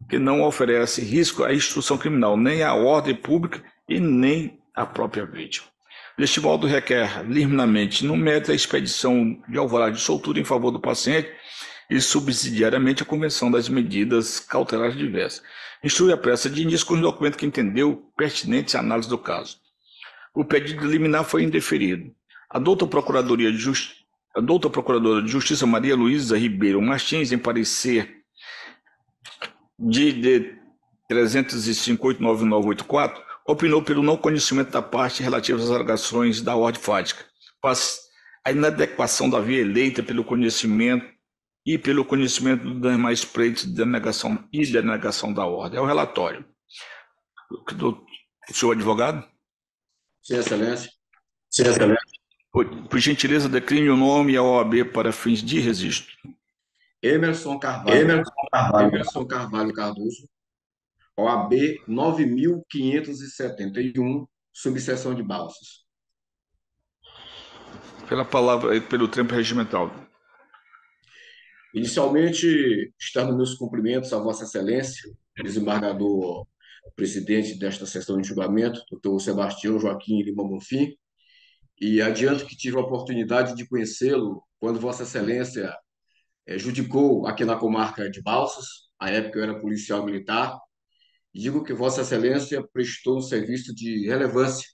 que não oferece risco à instrução criminal, nem à ordem pública e nem à própria vítima. Deste modo, requer liminarmente no mérito a expedição de alvará de soltura em favor do paciente e subsidiariamente a convenção das medidas cautelares diversas. Instrui a pressa de início com os documentos que entendeu pertinentes à análise do caso. O pedido liminar foi indeferido. A douta Procuradora de Justiça Maria Luísa Ribeiro Martins, em parecer de 305.89984, opinou pelo não conhecimento da parte relativa às alegações da ordem fática, a inadequação da via eleita pelo conhecimento e pelo conhecimento dos demais pleitos de denegação da ordem. É o relatório. Do senhor advogado? Sim, excelência. Sim, excelência. Por gentileza, decline o nome e a OAB para fins de registro. Emerson Carvalho Cardoso, OAB 9.571, subseção de Balsas. Pela palavra, pelo tempo regimental. Inicialmente, estando meus cumprimentos a Vossa Excelência, desembargador presidente desta sessão de julgamento, doutor Sebastião Joaquim Lima Bonfim, e adianto que tive a oportunidade de conhecê-lo quando Vossa Excelência judicou aqui na comarca de Balsas. À época eu era policial militar, e digo que Vossa Excelência prestou um serviço de relevância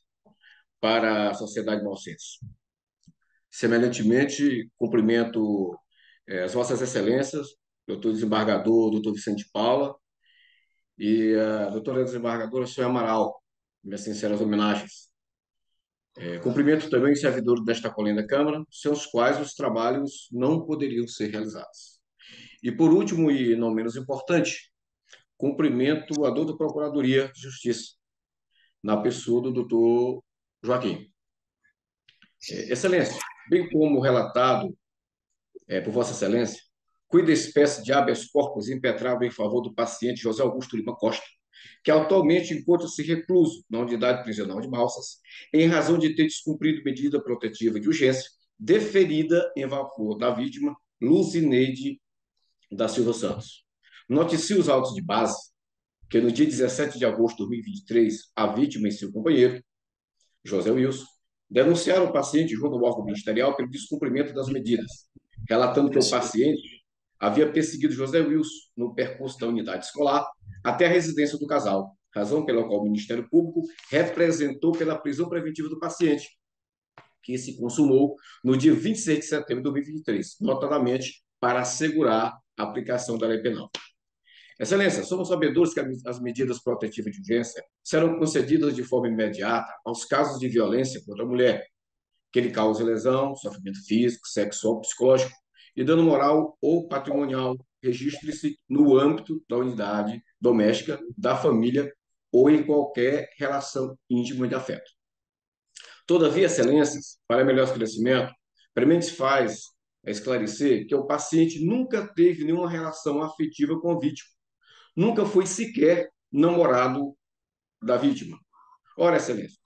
para a sociedade balsense. Semelhantemente, cumprimento as Vossas Excelências, doutor desembargador, doutor Vicente Paula, e a doutora desembargadora Sônia Amaral, minhas sinceras homenagens. Cumprimento também os servidores desta colina Câmara, sem os quais os trabalhos não poderiam ser realizados. E, por último, e não menos importante, cumprimento a doutora Procuradoria de Justiça, na pessoa do doutor Joaquim. Excelência, bem como relatado por Vossa Excelência, cuida espécie de habeas corpus impetrado em favor do paciente José Augusto Lima Costa, que atualmente encontra-se recluso na unidade prisional de Balsas, em razão de ter descumprido medida protetiva de urgência deferida em favor da vítima Luzineide da Silva Santos. Noticia os autos de base que no dia 17 de agosto de 2023, a vítima e seu companheiro, José Wilson, denunciaram o paciente junto ao órgão ministerial pelo descumprimento das medidas, relatando que o paciente havia perseguido José Wilson no percurso da unidade escolar até a residência do casal, razão pela qual o Ministério Público representou pela prisão preventiva do paciente, que se consumou no dia 26 de setembro de 2023, notadamente para assegurar a aplicação da lei penal. Excelência, somos sabedores que as medidas protetivas de urgência serão concedidas de forma imediata aos casos de violência contra a mulher, que lhe cause lesão, sofrimento físico, sexual, psicológico e dano moral ou patrimonial, registre-se no âmbito da unidade doméstica, da família ou em qualquer relação íntima de afeto. Todavia, excelências, para melhor esclarecimento, premente faz esclarecer que o paciente nunca teve nenhuma relação afetiva com a vítima, nunca foi sequer namorado da vítima. Ora, excelência,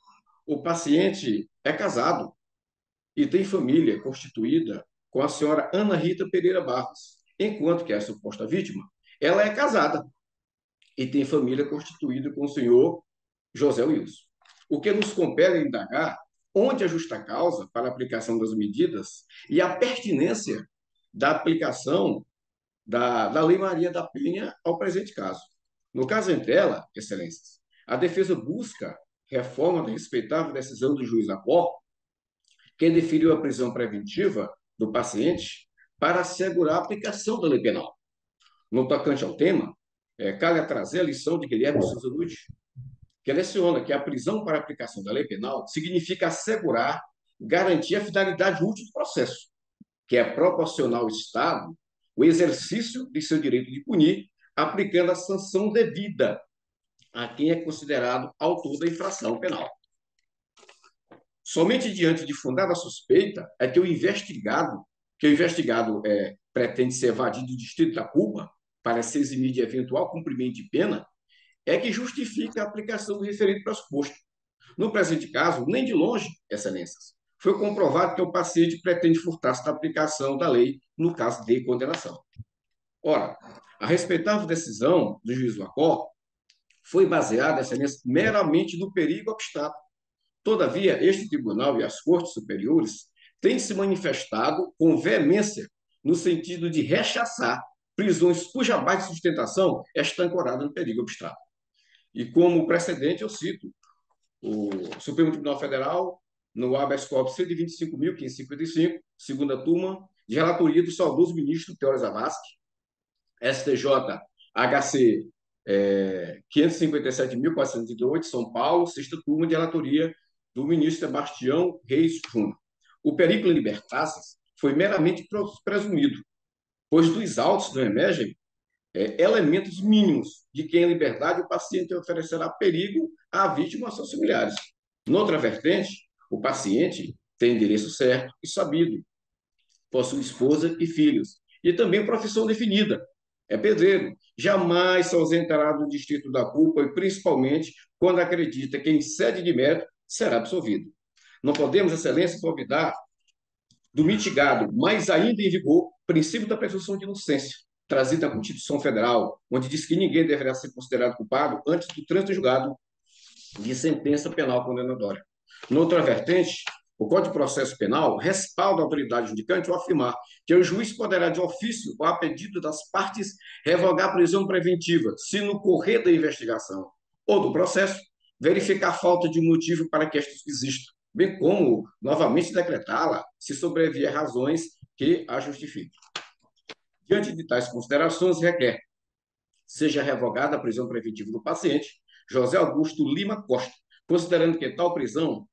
o paciente é casado e tem família constituída com a senhora Ana Rita Pereira Barros, enquanto que a suposta vítima, ela é casada e tem família constituída com o senhor José Wilson. O que nos compele é indagar onde a justa causa para a aplicação das medidas e a pertinência da aplicação da Lei Maria da Penha ao presente caso. No caso em tela, excelências, a defesa busca reforma da respeitável decisão do juiz Acor, que deferiu a prisão preventiva do paciente para assegurar a aplicação da lei penal. No tocante ao tema, cabe trazer a lição de Guilherme Souza Nutti, que leciona que a prisão para a aplicação da lei penal significa assegurar, garantir a finalidade útil do processo, que é proporcionar ao Estado o exercício de seu direito de punir, aplicando a sanção devida a quem é considerado autor da infração penal. Somente diante de fundada suspeita é que o investigado pretende se evadir do distrito da culpa para se eximir de eventual cumprimento de pena, é que justifica a aplicação do referido pressuposto. No presente caso, nem de longe, excelências, foi comprovado que o paciente pretende furtar-se da aplicação da lei no caso de condenação. Ora, a respeitável decisão do juiz Lacor foi baseada, excelência, meramente no perigo obstáculo. Todavia, este tribunal e as cortes superiores têm se manifestado com veemência no sentido de rechaçar prisões cuja base de sustentação está ancorada no perigo obstáculo. E como precedente, eu cito o Supremo Tribunal Federal, no habeas corpus 125.555, segunda turma, de relatoria do saudoso ministro Teório Zavascki, STJ HC 557.408, São Paulo, sexta turma, de relatoria do ministro Sebastião Reis Júnior. O periculum libertatis foi meramente presumido, pois dos autos não emergem elementos mínimos de que, em liberdade, o paciente oferecerá perigo à vítima e aos seus familiares. Noutra vertente, o paciente tem endereço certo e sabido, possui esposa e filhos, e também profissão definida, é pedreiro, jamais se ausentará do distrito da culpa e, principalmente, quando acredita que, em sede de mérito, será absolvido. Não podemos, excelência, convidar do mitigado, mas ainda em vigor, princípio da presunção de inocência, trazida à Constituição Federal, onde diz que ninguém deverá ser considerado culpado antes do trânsito julgado de sentença penal condenatória. Noutra vertente, o Código de Processo Penal respalda a autoridade judicante ao afirmar que o juiz poderá, de ofício ou a pedido das partes, revogar a prisão preventiva, se no correr da investigação ou do processo verificar falta de motivo para que estes existam, bem como, novamente, decretá-la se sobrevier razões que a justifiquem. Diante de tais considerações, requer seja revogada a prisão preventiva do paciente, José Augusto Lima Costa, considerando que tal prisão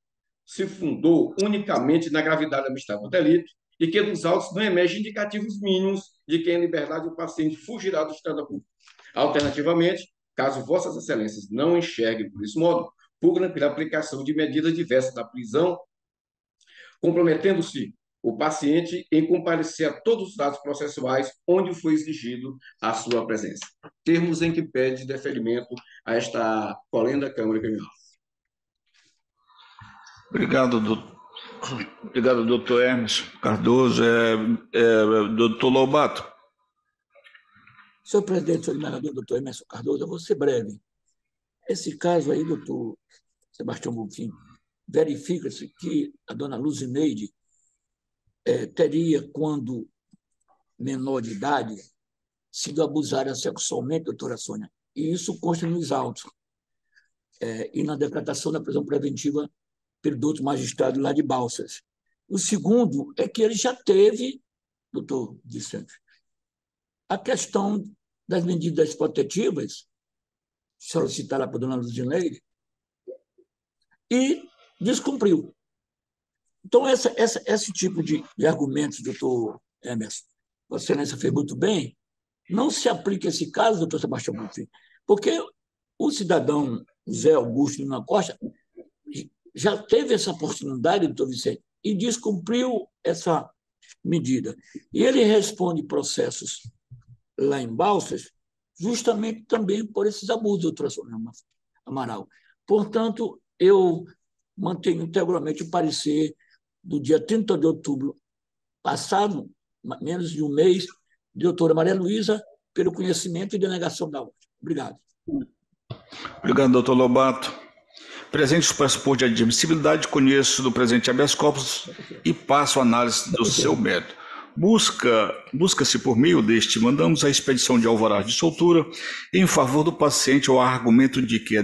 se fundou unicamente na gravidade administrada do delito e que dos autos não emergem indicativos mínimos de que em liberdade o paciente fugirá do estado público. Alternativamente, caso Vossas Excelências não enxerguem por esse modo, pugna pela aplicação de medidas diversas da prisão, comprometendo-se o paciente em comparecer a todos os atos processuais onde foi exigido a sua presença. Termos em que pede deferimento a esta colenda Câmara Criminal. Obrigado, doutor Hermes Cardoso. Doutor Lobato. Senhor presidente, senhor desembargador, doutor Emerson Cardoso, eu vou ser breve. Esse caso aí, doutor Sebastião Bonfim, verifica-se que a dona Luzineide teria, quando menor de idade, sido abusada sexualmente, doutora Sônia, e isso consta nos autos e na decretação da prisão preventiva pelo doutor magistrado lá de Balsas. O segundo é que ele já teve, doutor Vicente, a questão das medidas protetivas, solicitada por dona Luzineide, e descumpriu. Então, esse tipo de argumentos, doutor Emerson, Vossa Excelência fez muito bem, não se aplica a esse caso, doutor Sebastião Bonfim, porque o cidadão Zé Augusto Lima Costa já teve essa oportunidade, doutor Vicente, e descumpriu essa medida. E ele responde processos lá em Balsas justamente também por esses abusos, doutora Sônia Amaral. Portanto, eu mantenho integralmente o parecer do dia 30 de outubro passado, menos de um mês, de doutora Maria Luísa, pelo conhecimento e denegação da ordem. Obrigado. Obrigado, doutor Lobato. Presente o pressuposto de admissibilidade, conheço do presente habeas corpus e passo a análise do seu mérito. Busca-se por meio deste, mandamos a expedição de alvará de soltura em favor do paciente ao argumento de que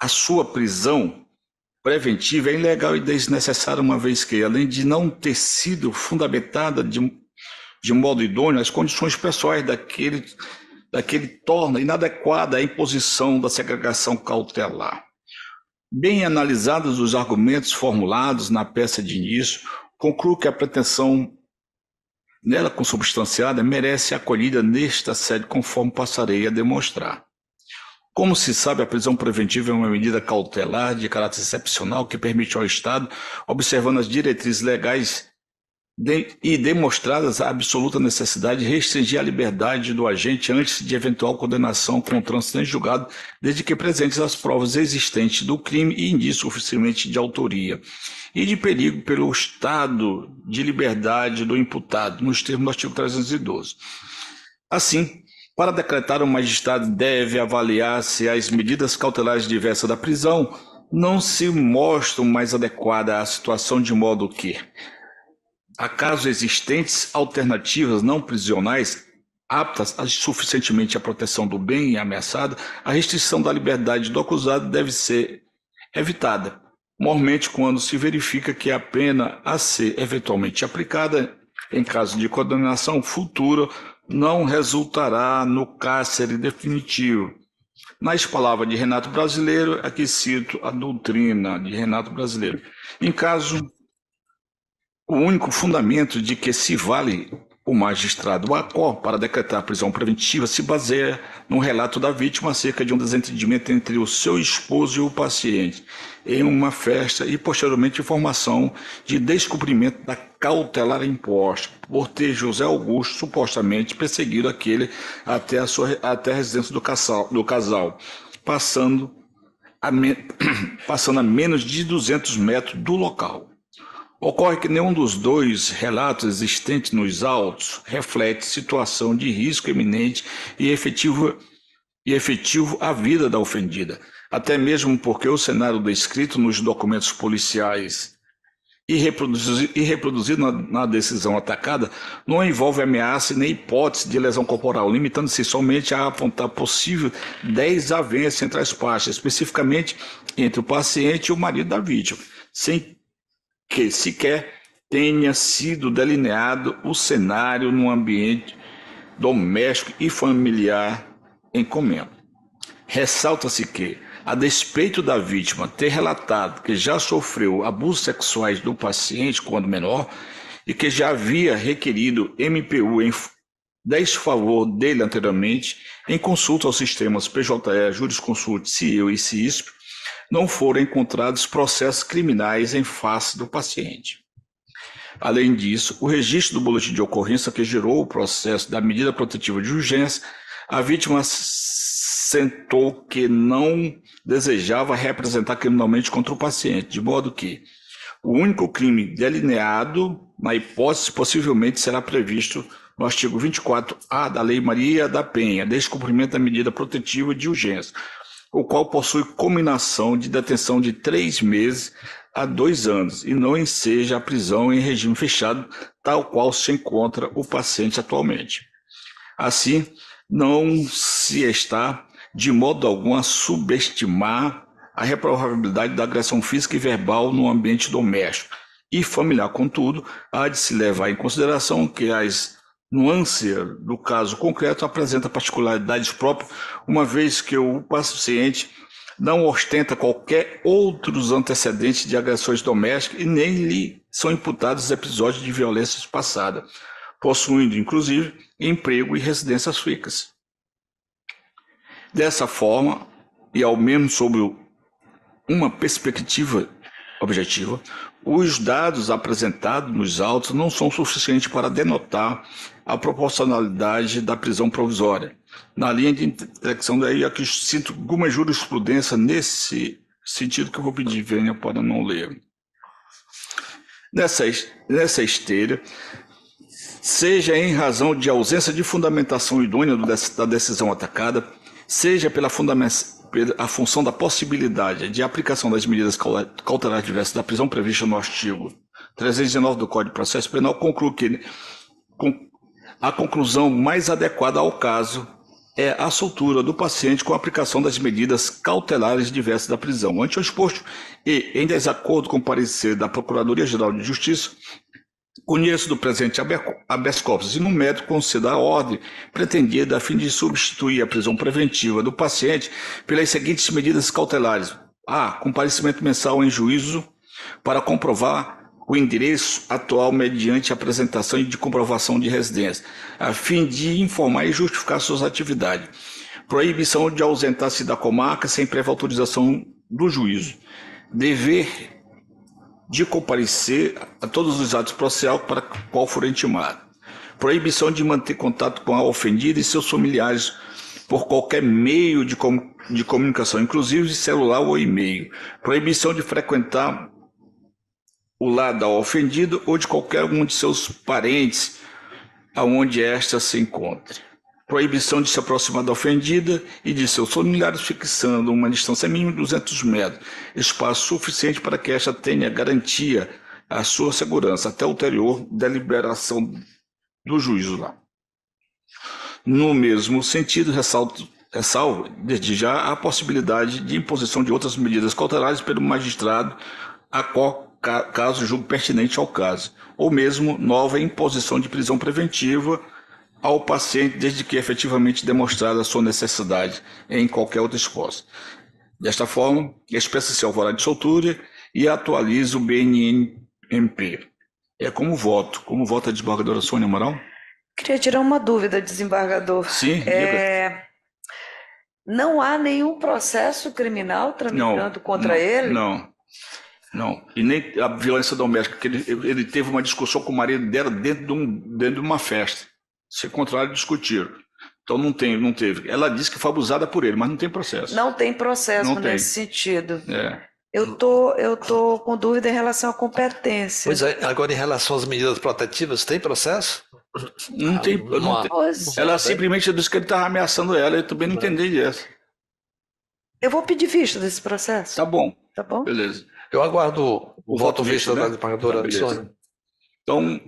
a sua prisão preventiva é ilegal e desnecessária, uma vez que, além de não ter sido fundamentada de modo idôneo, as condições pessoais daquele torna inadequada a imposição da segregação cautelar. Bem analisados os argumentos formulados na peça de início, concluo que a pretensão nela consubstanciada merece acolhida nesta sede, conforme passarei a demonstrar. Como se sabe, a prisão preventiva é uma medida cautelar de caráter excepcional que permite ao Estado, observando as diretrizes legais e demonstradas a absoluta necessidade de restringir a liberdade do agente antes de eventual condenação com trânsito em julgado, desde que presentes as provas existentes do crime e indício suficientemente de autoria, e de perigo pelo estado de liberdade do imputado, nos termos do artigo 312. Assim, para decretar, o magistrado deve avaliar se as medidas cautelares diversas da prisão não se mostram mais adequadas à situação, de modo que, acaso existentes alternativas não prisionais aptas suficientemente à proteção do bem ameaçado, a restrição da liberdade do acusado deve ser evitada, mormente quando se verifica que a pena a ser eventualmente aplicada, em caso de condenação futura, não resultará no cárcere definitivo. Nas palavras de Renato Brasileiro, aqui cito a doutrina de Renato Brasileiro. Em caso, o único fundamento de que se vale o magistrado Acó para decretar a prisão preventiva se baseia no relato da vítima acerca de um desentendimento entre o seu esposo e o paciente em uma festa e, posteriormente, informação de descumprimento da cautelar imposta por ter José Augusto supostamente perseguido aquele até a residência do casal, passando a menos de 200 metros do local. Ocorre que nenhum dos dois relatos existentes nos autos reflete situação de risco iminente e efetivo à vida da ofendida, até mesmo porque o cenário descrito nos documentos policiais e reproduzido na decisão atacada não envolve ameaça nem hipótese de lesão corporal, limitando-se somente a apontar possível desavença entre as partes, especificamente entre o paciente e o marido da vítima, sem que sequer tenha sido delineado o cenário no ambiente doméstico e familiar em comenda. Ressalta-se que, a despeito da vítima ter relatado que já sofreu abusos sexuais do paciente quando menor e que já havia requerido MPU em desfavor dele anteriormente, em consulta aos sistemas PJE, Jurisconsult, CIEU e CISP, não foram encontrados processos criminais em face do paciente. Além disso, o registro do boletim de ocorrência que gerou o processo da medida protetiva de urgência, a vítima sentou que não desejava representar criminalmente contra o paciente, de modo que o único crime delineado na hipótese possivelmente será previsto no artigo 24A da Lei Maria da Penha, descumprimento da medida protetiva de urgência, o qual possui combinação de detenção de 3 meses a 2 anos e não enseja a prisão em regime fechado, tal qual se encontra o paciente atualmente. Assim, não se está, de modo algum, a subestimar a reprovabilidade da agressão física e verbal no ambiente doméstico e familiar. Contudo, há de se levar em consideração que as nuances do caso concreto apresentam particularidades próprias, uma vez que o paciente não ostenta qualquer outros antecedentes de agressões domésticas e nem lhe são imputados episódios de violências passadas, possuindo, inclusive, emprego e residências fixas. Dessa forma, e ao menos sob uma perspectiva objetiva, os dados apresentados nos autos não são suficientes para denotar a proporcionalidade da prisão provisória. Na linha de intersecção daí, aqui sinto alguma jurisprudência nesse sentido que eu vou pedir vênia para não ler. Nessa esteira, seja em razão de ausência de fundamentação idônea da decisão atacada, seja pela a função da possibilidade de aplicação das medidas cautelares diversas da prisão prevista no artigo 319 do Código de Processo Penal, concluo que a conclusão mais adequada ao caso é a soltura do paciente com a aplicação das medidas cautelares diversas da prisão. Ante o exposto e em desacordo com o parecer da Procuradoria-Geral de Justiça, conheço do presente habeas corpus e no mérito conceda a ordem pretendida a fim de substituir a prisão preventiva do paciente pelas seguintes medidas cautelares. A. Comparecimento mensal em juízo para comprovar o endereço atual mediante apresentação de comprovação de residência, a fim de informar e justificar suas atividades. Proibição de ausentar-se da comarca sem prévia autorização do juízo. Dever de comparecer a todos os atos processuais para qual for intimado. Proibição de manter contato com a ofendida e seus familiares por qualquer meio de comunicação, inclusive celular ou e-mail. Proibição de frequentar o lar da ofendida ou de qualquer um de seus parentes aonde esta se encontre. Proibição de se aproximar da ofendida e de seus familiares, fixando uma distância mínima de 200 metros, espaço suficiente para que esta tenha garantia à sua segurança, até ulterior deliberação do juízo lá. No mesmo sentido, ressalvo desde já a possibilidade de imposição de outras medidas cautelares pelo magistrado a qual caso julgue pertinente ao caso, ou mesmo nova imposição de prisão preventiva ao paciente, desde que efetivamente demonstrada a sua necessidade em qualquer outra hipótese. Desta forma, expressa-se alvará de soltura e atualiza o BNMP. Como vota a desembargadora Sônia Amaral? Queria tirar uma dúvida, desembargador. Sim, diga. Não há nenhum processo criminal tramitando contra ele? Não. E nem a violência doméstica, que ele teve uma discussão com o marido dela dentro de uma festa. Se encontraram e discutiram. Então não teve. Ela disse que foi abusada por ele, mas não tem processo. Não tem processo nesse sentido. É. Eu tô com dúvida em relação à competência. Pois é, agora em relação às medidas protetivas, tem processo? Não tem. Ela simplesmente disse que ele estava ameaçando ela, eu também não entendi isso. Eu vou pedir vista desse processo. Tá bom. Tá bom? Beleza. Eu aguardo o voto vista da né? desembargadora Sônia. Então,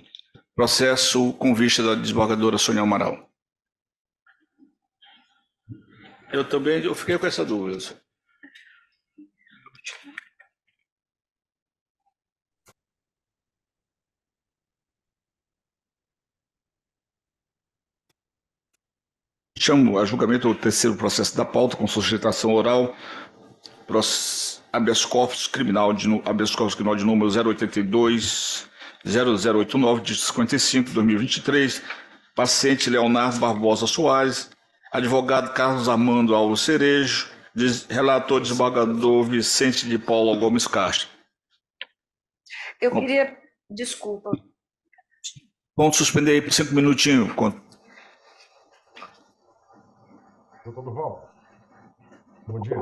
processo com vista da desembargadora Sônia Amaral. Eu fiquei com essa dúvida. chamo a julgamento o terceiro processo da pauta com sustentação oral, habeas corpus criminal de número 082-0089 de 55 de 2023, paciente Leonardo Barbosa Soares, advogado Carlos Armando Alves Cerejo, relator desembargador Vicente de Paula Gomes Castro. Eu queria... Desculpa. Vamos suspender aí por 5 minutinhos. Doutor Durval, bom dia.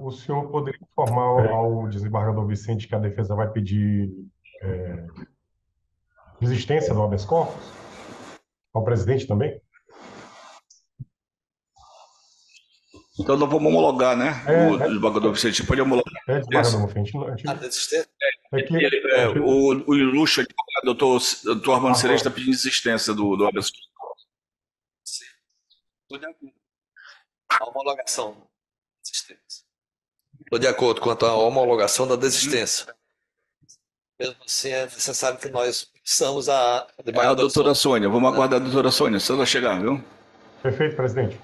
O senhor poderia informar ao desembargador Vicente que a defesa vai pedir desistência do habeas corpus? Ao presidente também? Então nós vamos homologar, né? O desembargador Vicente pode homologar. Desembargador Vicente. A desistência? O ilustre doutor Armando Cerejo está pedindo desistência do habeas corpus. Sim. A homologação da desistência. Estou de acordo quanto à homologação da desistência. Mesmo assim, é necessário que nós possamos a doutora Sônia. Vamos aguardar a doutora Sônia, se ela chegar, viu? Perfeito, presidente.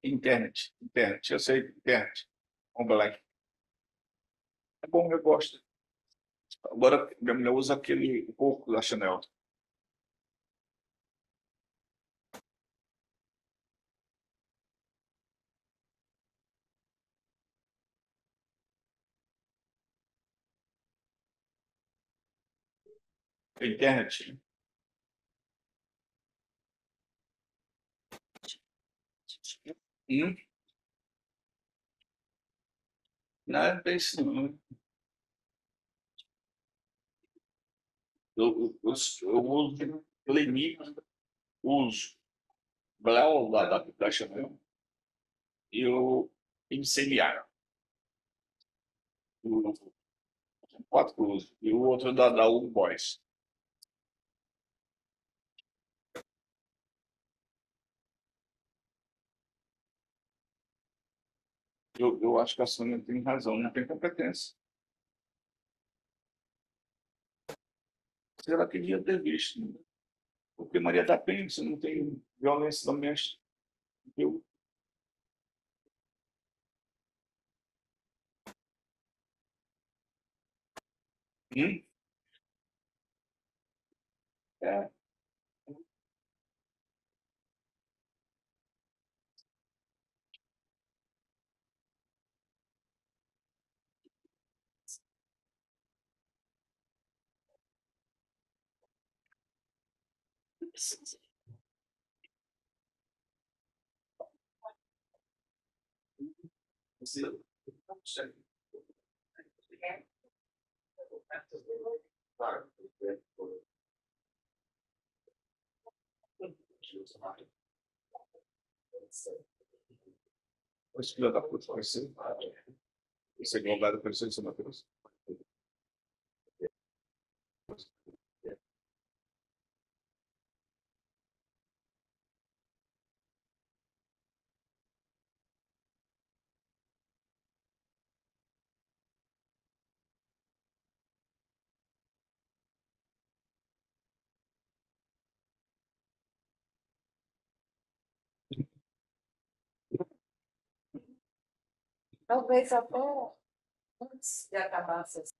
Internet, eu sei, internet. Online. É bom, eu gosto. Agora, minha mulher usa aquele pouco da Chanel. Internet. Não é bem isso, não. Eu uso Leni, uso Blau da Chanel e o MCMA. Quatro uso. E o outro da Hugo Boss. Eu acho que a Sônia tem razão, não tem competência. Ela queria ter visto, né? Porque Maria da Penha, você não tem violência doméstica. Eu... É. O filho da puta vai ser. Isso é igualdade para isso, Matheus. Talvez até antes de acabar a sessão.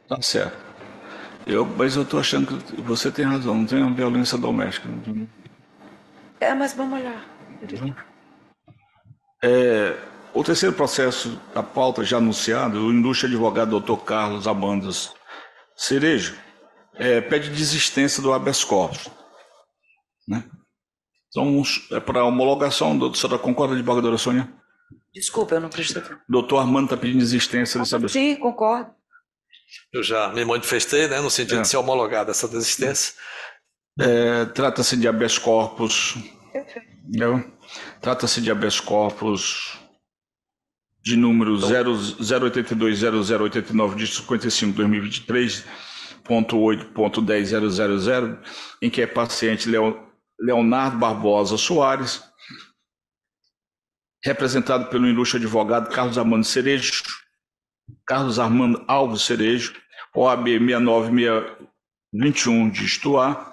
Tá certo. Mas eu estou achando que você tem razão, não tem uma violência doméstica. Mas vamos olhar. O terceiro processo, a pauta já anunciada, o ilustre advogado Dr. Carlos Amandas Cerejo, pede desistência do habeas corpus, né? Então, para homologação, a senhora concorda, desembargadora Sônia? Desculpa, eu não prestei atenção. Doutor Armando está pedindo desistência desse habeas corpus. Sim, concordo. Eu já me manifestei, né, no sentido de ser homologada essa desistência. Trata-se de habeas corpus. Trata-se de habeas corpus de número 0820089 de 55/2023.8.10000, em que é paciente Leonardo Barbosa Soares, representado pelo ilustre advogado Carlos Armando Alves Cerejo, OAB 69621 de Istuá,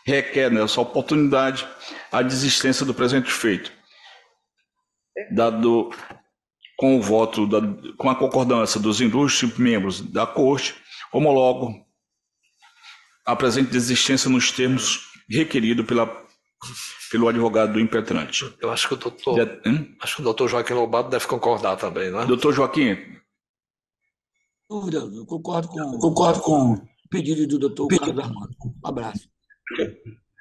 requer nessa oportunidade a desistência do presente feito, dado com o voto, com a concordância dos ilustres membros da Corte, homologo a presente desistência nos termos requeridos pelo advogado do impetrante. Eu acho que o doutor Joaquim Lobato deve concordar também, não é? Doutor Joaquim. Dúvida, eu concordo com o pedido do doutor Carlos Armando. Um abraço.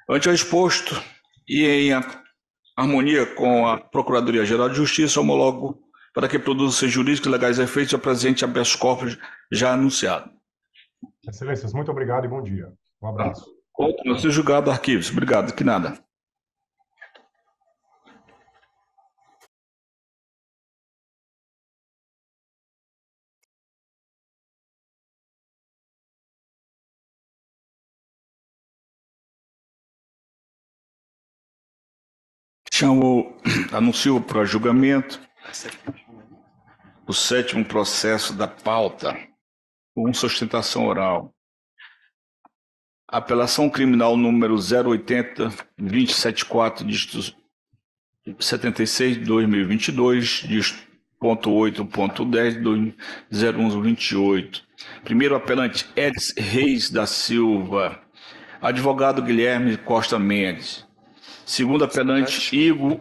Ante o exposto e em harmonia com a Procuradoria-Geral de Justiça, homologo para que produza jurídicos e legais efeitos o presente habeas corpus já anunciado. Excelências, muito obrigado e bom dia. Um abraço. Não ser julgado, arquivos. Obrigado, que nada. Anuncio para julgamento o 7º processo da pauta, com sustentação oral. Apelação criminal número 080-274, dígito 76/2022, dígito .8.10, 0128. Primeiro apelante, Edson Reis da Silva. Advogado Guilherme Costa Mendes. Segundo apelante, Igor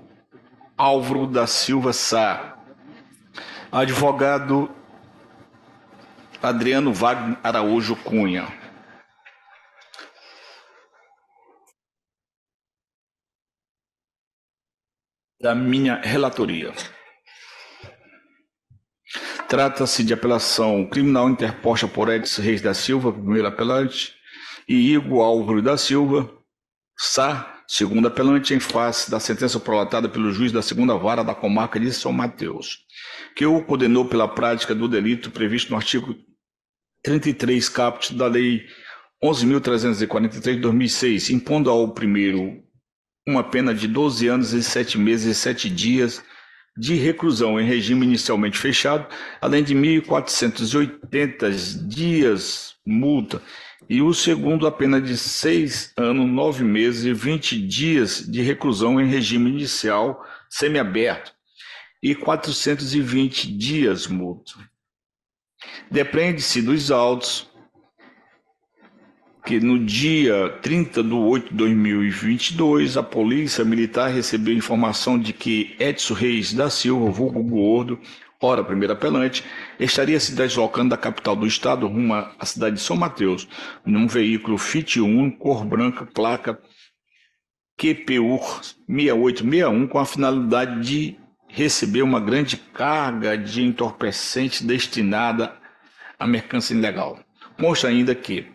Álvaro da Silva Sá. Advogado Adriano Wagner Araújo Cunha. Da minha relatoria. Trata-se de apelação criminal interposta por Edson Reis da Silva, primeiro apelante, e Igor Álvaro da Silva Sá, segundo apelante, em face da sentença prolatada pelo juiz da 2ª Vara da Comarca de São Mateus, que o condenou pela prática do delito previsto no artigo 33 caput da Lei 11.343 de 2006, impondo ao primeiro uma pena de 12 anos e 7 meses e 7 dias de reclusão em regime inicialmente fechado, além de 1.480 dias multa, e o segundo a pena de 6 anos, 9 meses e 20 dias de reclusão em regime inicial semiaberto e 420 dias multa. Depende-se dos autos que no dia 30/8/2022 a Polícia Militar recebeu informação de que Edson Reis da Silva, vulgo Gordo, ora primeiro apelante, estaria se deslocando da capital do estado rumo à cidade de São Mateus, num veículo Fiat Uno, cor branca, placa QPU 6861, com a finalidade de receber uma grande carga de entorpecente destinada à mercância ilegal. Consta ainda que,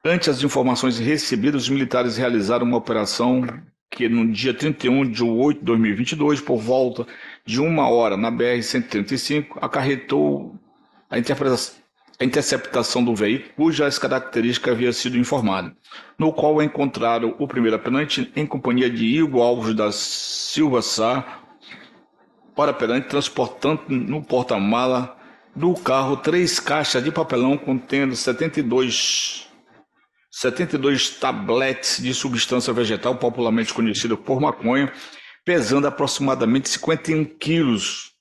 ante as informações recebidas, os militares realizaram uma operação que no dia 31/8/2022, por volta de 1h na BR-135, acarretou a interceptação do veículo, cujas características havia sido informada, no qual encontraram o primeiro apelante em companhia de Igor Alves da Silva Sá, ora apelante, transportando no porta-mala do carro 3 caixas de papelão contendo 72 tabletes de substância vegetal, popularmente conhecida por maconha, pesando aproximadamente 51 quilos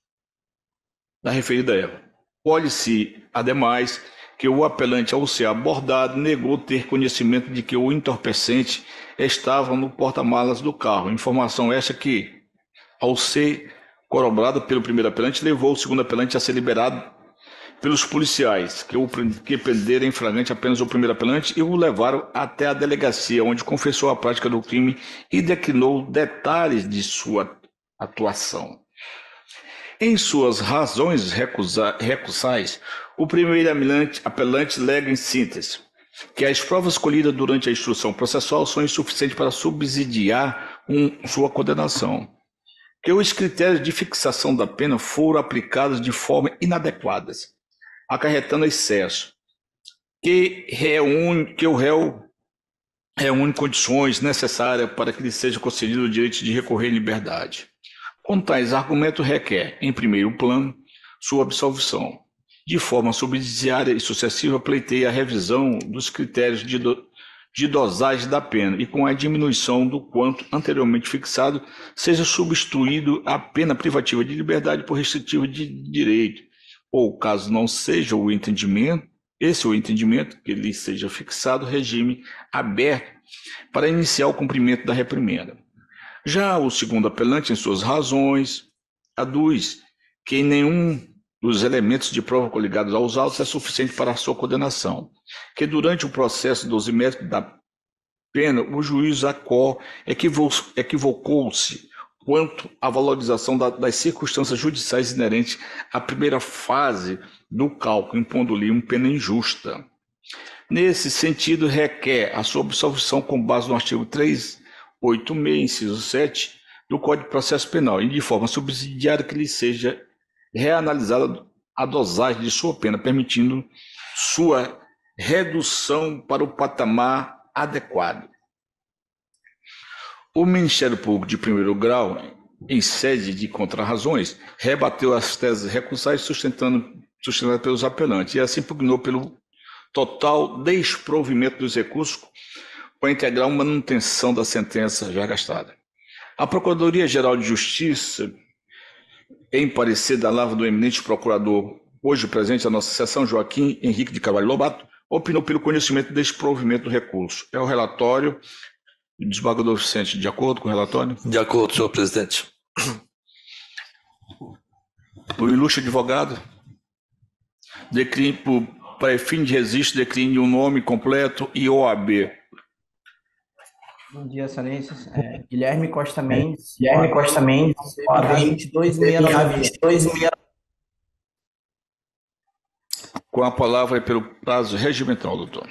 da referida erva. Pode-se, ademais, que o apelante, ao ser abordado, negou ter conhecimento de que o entorpecente estava no porta-malas do carro. Informação esta que, ao ser corroborada pelo primeiro apelante, levou o segundo apelante a ser liberado pelos policiais, que prenderam em flagrante apenas o primeiro apelante e o levaram até a delegacia, onde confessou a prática do crime e declinou detalhes de sua atuação. Em suas razões recursais, o primeiro apelante alega em síntese que as provas colhidas durante a instrução processual são insuficientes para subsidiar sua condenação, que os critérios de fixação da pena foram aplicados de forma inadequadas, acarretando excesso, que o réu reúne condições necessárias para que lhe seja concedido o direito de recorrer em liberdade. Com tais argumentos, requer, em primeiro plano, sua absolvição. De forma subsidiária e sucessiva, pleiteia a revisão dos critérios de dosagem da pena e, com a diminuição do quanto anteriormente fixado, seja substituído a pena privativa de liberdade por restritiva de direito, ou, caso não seja o entendimento, que lhe seja fixado regime aberto para iniciar o cumprimento da reprimenda. Já o segundo apelante, em suas razões, aduz que nenhum dos elementos de prova coligados aos autos é suficiente para a sua condenação, que durante o processo dosimétrico da pena, o juiz equivocou-se quanto à valorização das circunstâncias judiciais inerentes à primeira fase do cálculo, impondo-lhe uma pena injusta. Nesse sentido, requer a sua absolvição com base no artigo 386, inciso 7, do Código de Processo Penal, e de forma subsidiária que lhe seja reanalisada a dosagem de sua pena, permitindo sua redução para o patamar adequado. O Ministério Público de primeiro grau, em sede de contrarrazões, rebateu as teses recursais sustentadas pelos apelantes e assim pugnou pelo total desprovimento dos recursos para integrar uma manutenção da sentença já gastada. A Procuradoria-Geral de Justiça, em parecer da lavra do eminente procurador, hoje presente na nossa sessão, Joaquim Henrique de Carvalho Lobato, opinou pelo conhecimento do desprovimento do recurso. É o relatório do desembargador Vicente. De acordo com o relatório? De acordo, senhor presidente. O ilustre advogado, para fim de registro, decline o nome completo e OAB. Bom dia, excelências. Guilherme Costa Mendes. Guilherme Costa Mendes. OAB 2269. Com a palavra pelo prazo regimental, doutor.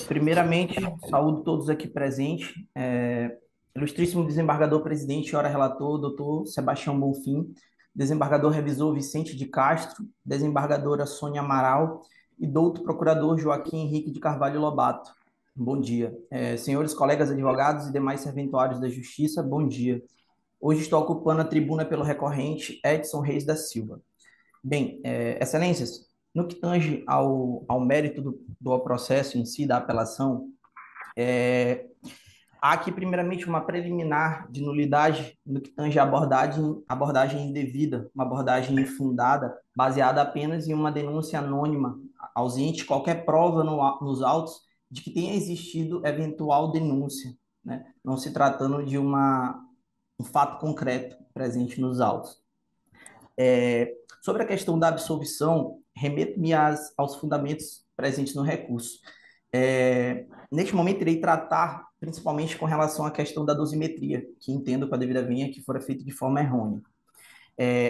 Primeiramente, saúdo todos aqui presentes. Ilustríssimo desembargador presidente e ora relator, doutor Sebastião Bonfim, desembargador revisor Vicente de Castro, desembargadora Sônia Amaral e doutor procurador Joaquim Henrique de Carvalho Lobato. Bom dia. Senhores colegas advogados e demais serventuários da Justiça, bom dia. Hoje estou ocupando a tribuna pelo recorrente Edson Reis da Silva. Bem, excelências, no que tange ao mérito do processo em si, da apelação, há aqui, primeiramente, uma preliminar de nulidade no que tange a abordagem indevida, uma abordagem infundada, baseada apenas em uma denúncia anônima, ausente qualquer prova nos autos de que tenha existido eventual denúncia, né? Não se tratando de um fato concreto presente nos autos. Sobre a questão da absolvição, remeto-me aos fundamentos presentes no recurso. Neste momento, irei tratar principalmente com relação à questão da dosimetria, que entendo com a devida vênia que fora feita de forma errônea.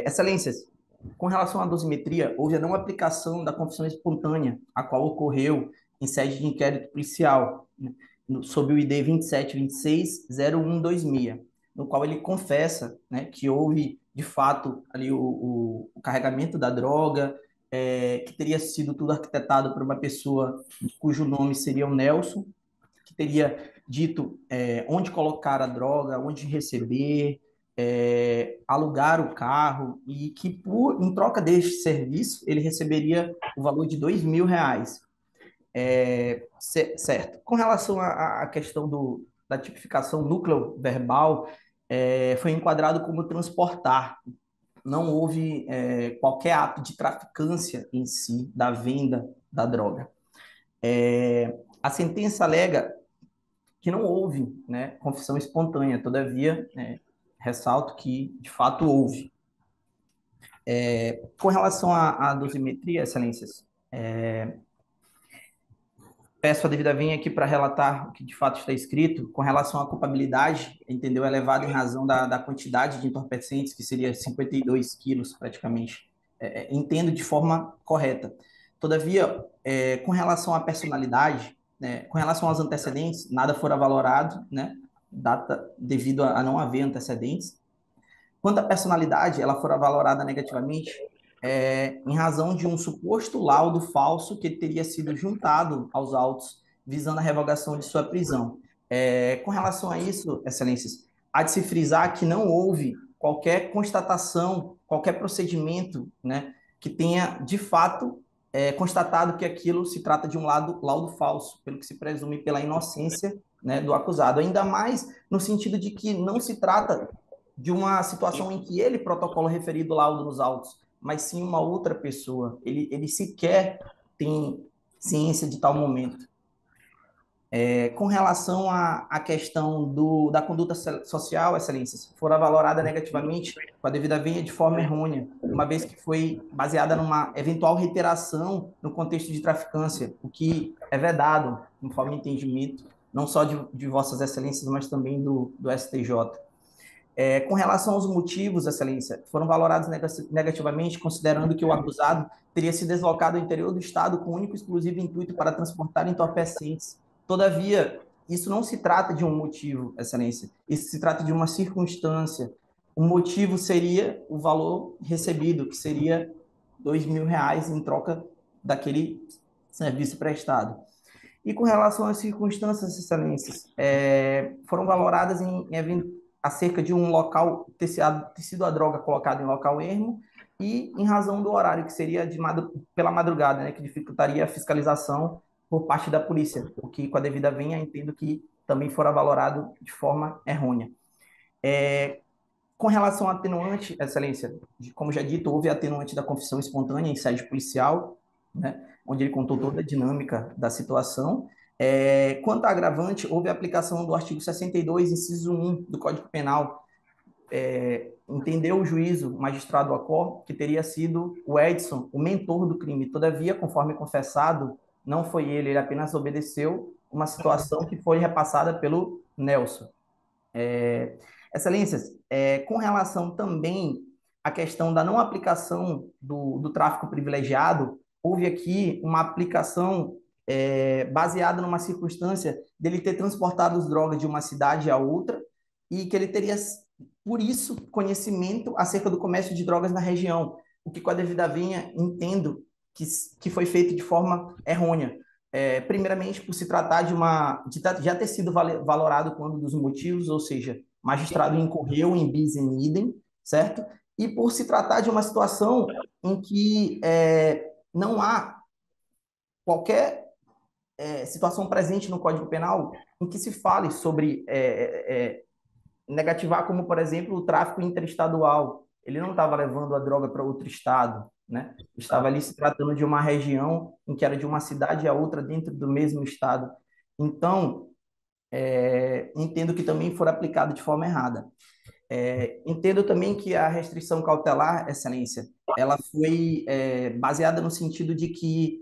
Excelências, com relação à dosimetria, houve a não aplicação da confissão espontânea, a qual ocorreu em sede de inquérito policial, né, sob o ID 2726-0126, no qual ele confessa, né, que houve, de fato, ali o carregamento da droga, que teria sido tudo arquitetado por uma pessoa cujo nome seria o Nelson, que teria dito onde colocar a droga, onde receber, alugar o carro, e que, em troca deste serviço, ele receberia o valor de R$2.000. Certo. Com relação à questão da tipificação núcleo verbal, foi enquadrado como transportar. Não houve qualquer ato de traficância em si, da venda da droga. A sentença alega que não houve, né, confissão espontânea, todavia, ressalto que, de fato, houve. Com relação à dosimetria, excelências, peço a devida vinha aqui para relatar o que de fato está escrito. Com relação à culpabilidade, entendeu? Elevada em razão da quantidade de entorpecentes, que seria 52 quilos praticamente. Entendo de forma correta. Todavia, com relação à personalidade, né, com relação aos antecedentes, nada fora valorado, né, data devido a não haver antecedentes. Quanto à personalidade, ela fora valorada negativamente em razão de um suposto laudo falso que teria sido juntado aos autos visando a revogação de sua prisão. Com relação a isso, excelências, há de se frisar que não houve qualquer constatação, qualquer procedimento, né, que tenha, de fato, constatado que aquilo se trata de um laudo falso, pelo que se presume pela inocência, né, do acusado. Ainda mais no sentido de que não se trata de uma situação em que ele protocola referido laudo nos autos, mas sim uma outra pessoa. Ele sequer tem ciência de tal momento. Com relação à questão da conduta social, excelências, fora valorada negativamente com a devida vênia de forma errônea, uma vez que foi baseada numa eventual reiteração no contexto de traficância, o que é vedado, conforme entendimento, não só de vossas excelências, mas também do STJ. Com relação aos motivos, excelência, foram valorados negativamente, considerando que o acusado teria se deslocado ao interior do Estado com o único e exclusivo intuito para transportar entorpecentes. Todavia, isso não se trata de um motivo, excelência, isso se trata de uma circunstância. O motivo seria o valor recebido, que seria R$ 2.000 em troca daquele serviço prestado. E com relação às circunstâncias, excelências, foram valoradas acerca de um local ter sido a droga colocada em local ermo e em razão do horário, que seria pela madrugada, né, que dificultaria a fiscalização por parte da polícia, o que, com a devida venha, entendo que também fora valorado de forma errônea. Com relação ao atenuante, excelência, como já dito, houve atenuante da confissão espontânea em sede policial, né, onde ele contou toda a dinâmica da situação. Quanto à agravante, houve a aplicação do artigo 62, inciso 1 do Código Penal. Entendeu o juízo, o magistrado Acor, que teria sido o Edson, o mentor do crime. Todavia, conforme confessado, não foi ele apenas obedeceu uma situação que foi repassada pelo Nelson. Excelências, com relação também à questão da não aplicação do tráfico privilegiado, houve aqui uma aplicação baseada numa circunstância dele ter transportado as drogas de uma cidade a outra e que ele teria, por isso, conhecimento acerca do comércio de drogas na região, o que, com a devida vinha, entendo que foi feito de forma errônea. Primeiramente, por se tratar de já ter sido valorado quando dos motivos, ou seja, magistrado incorreu em bis in idem, certo? E por se tratar de uma situação em que não há qualquer situação presente no Código Penal em que se fale sobre negativar, como, por exemplo, o tráfico interestadual. Ele não estava levando a droga para outro estado, né? Estava ali se tratando de uma região em que era de uma cidade a outra dentro do mesmo estado. Então, entendo que também foi aplicado de forma errada. Entendo também que a restrição cautelar, excelência, ela foi baseada no sentido de que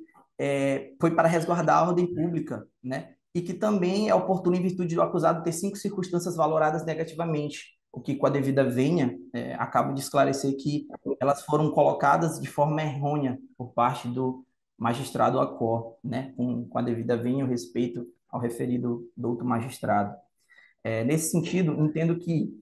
foi para resguardar a ordem pública, né? E que também é oportuno em virtude do acusado ter 5 circunstâncias valoradas negativamente, o que, com a devida venha, acabo de esclarecer que elas foram colocadas de forma errônea por parte do magistrado Acor, né? Com a devida venha, o respeito ao referido douto magistrado. Nesse sentido, entendo que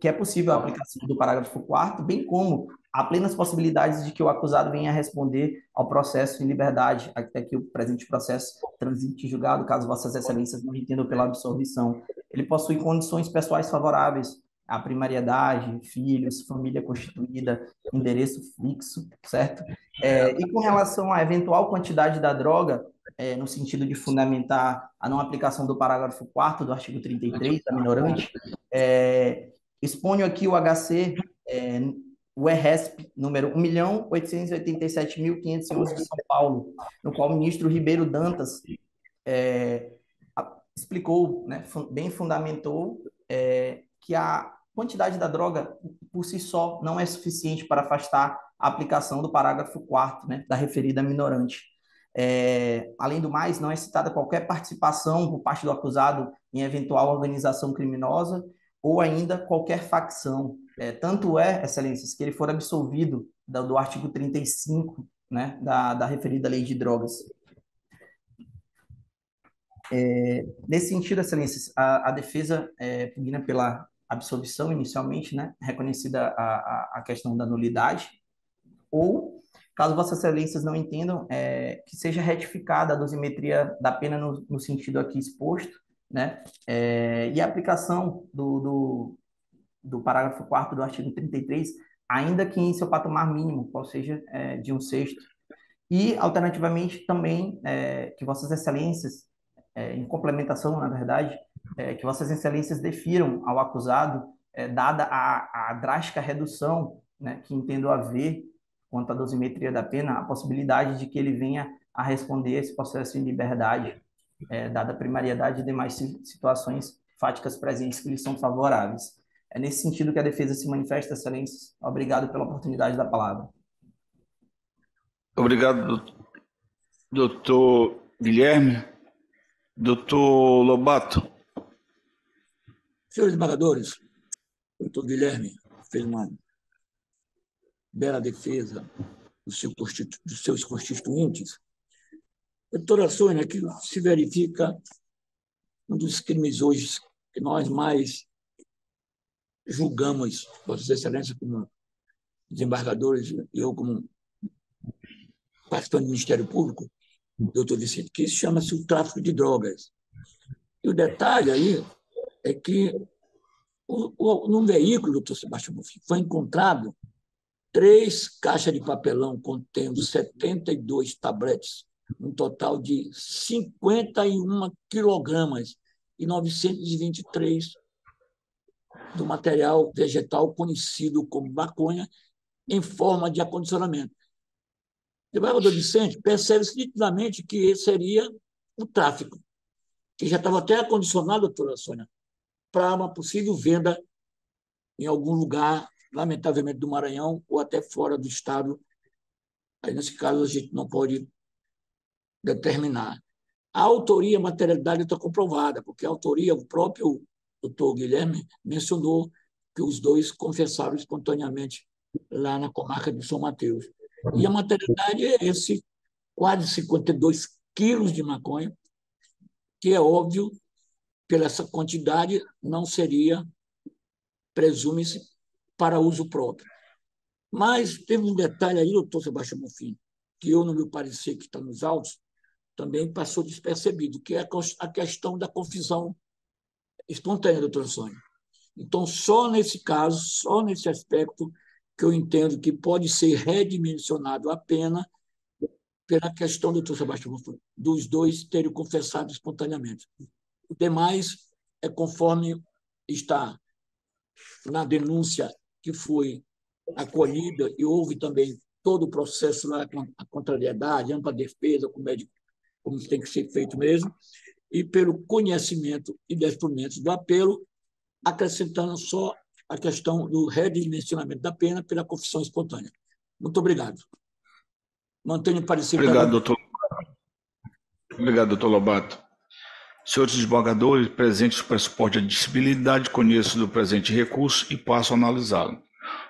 é possível a aplicação do parágrafo 4º, bem como há plenas possibilidades de que o acusado venha a responder ao processo em liberdade, até que o presente processo transite julgado, caso vossas excelências não entendam pela absolvição. Ele possui condições pessoais favoráveis, a primariedade, filhos, família constituída, endereço fixo, certo? E com relação à eventual quantidade da droga, no sentido de fundamentar a não aplicação do parágrafo 4º do artigo 33, da minorante, exponho aqui o HC, o ERESP, número 1.887.511 de São Paulo, no qual o ministro Ribeiro Dantas explicou, né, bem fundamentou, que a quantidade da droga, por si só, não é suficiente para afastar a aplicação do parágrafo 4º, né, da referida minorante. Além do mais, não é citada qualquer participação por parte do acusado em eventual organização criminosa ou ainda qualquer facção. Tanto é, Excelências, que ele for absolvido do artigo 35, né, da referida lei de drogas. Nesse sentido, Excelências, a defesa pugna pela absolvição inicialmente, né, reconhecida a questão da nulidade, ou, caso Vossas Excelências não entendam, que seja retificada a dosimetria da pena no sentido aqui exposto, né, e a aplicação do parágrafo 4º do artigo 33, ainda que em seu patamar mínimo, qual seja de 1/6. E, alternativamente, também que Vossas Excelências, em complementação, na verdade, que Vossas Excelências defiram ao acusado, dada a drástica redução, né, que entendo haver quanto à dosimetria da pena, a possibilidade de que ele venha a responder esse processo em liberdade, dada a primariedade de demais situações fáticas presentes que lhe são favoráveis. É nesse sentido que a defesa se manifesta, Excelências. Obrigado pela oportunidade da palavra. Obrigado, doutor Guilherme. Doutor Lobato. Senhores desembargadores, doutor Guilherme fez uma bela defesa dos seus constituintes. Doutora Sônia, que se verifica um dos crimes hoje que nós mais julgamos, Vossas Excelências, como desembargadores, e eu como participante do Ministério Público, doutor Vicente, que isso chama-se o tráfico de drogas. E o detalhe aí é que num veículo, doutor Sebastião Bonfim, foi encontrado 3 caixas de papelão contendo 72 tabletes, um total de 51 quilogramas e 923 do material vegetal conhecido como maconha em forma de acondicionamento. O desembargador Vicente percebe-se nitidamente que esse seria o tráfico, que já estava até acondicionado, doutora Sônia, para uma possível venda em algum lugar, lamentavelmente do Maranhão, ou até fora do estado. Aí, nesse caso, a gente não pode determinar. A autoria, a materialidade está comprovada, porque a autoria, o próprio doutor Guilherme mencionou que os dois confessaram espontaneamente lá na comarca de São Mateus. E a materialidade é esse, quase 52 quilos de maconha, que é óbvio, pela essa quantidade, não seria, presume-se, para uso próprio. Mas tem um detalhe aí, doutor Sebastião Bonfim, que eu, no meu parecer, que está nos autos, também passou despercebido, que é a questão da confissão espontânea, doutora Sônia. Então, só nesse caso, só nesse aspecto, que eu entendo que pode ser redimensionado a pena pela questão, doutor Sebastião Bonfim, dos dois terem confessado espontaneamente. O demais é conforme está na denúncia que foi acolhida, e houve também todo o processo lá com a contrariedade, ampla defesa, como tem que ser feito mesmo, e pelo conhecimento e depoimentos do apelo, acrescentando só a questão do redimensionamento da pena pela confissão espontânea. Muito obrigado. Mantenho o parecer. Obrigado, doutor. Obrigado, doutor Lobato. Senhores desembargadores, presentes o pressuposto de admissibilidade, conheço do presente recurso e passo a analisá-lo.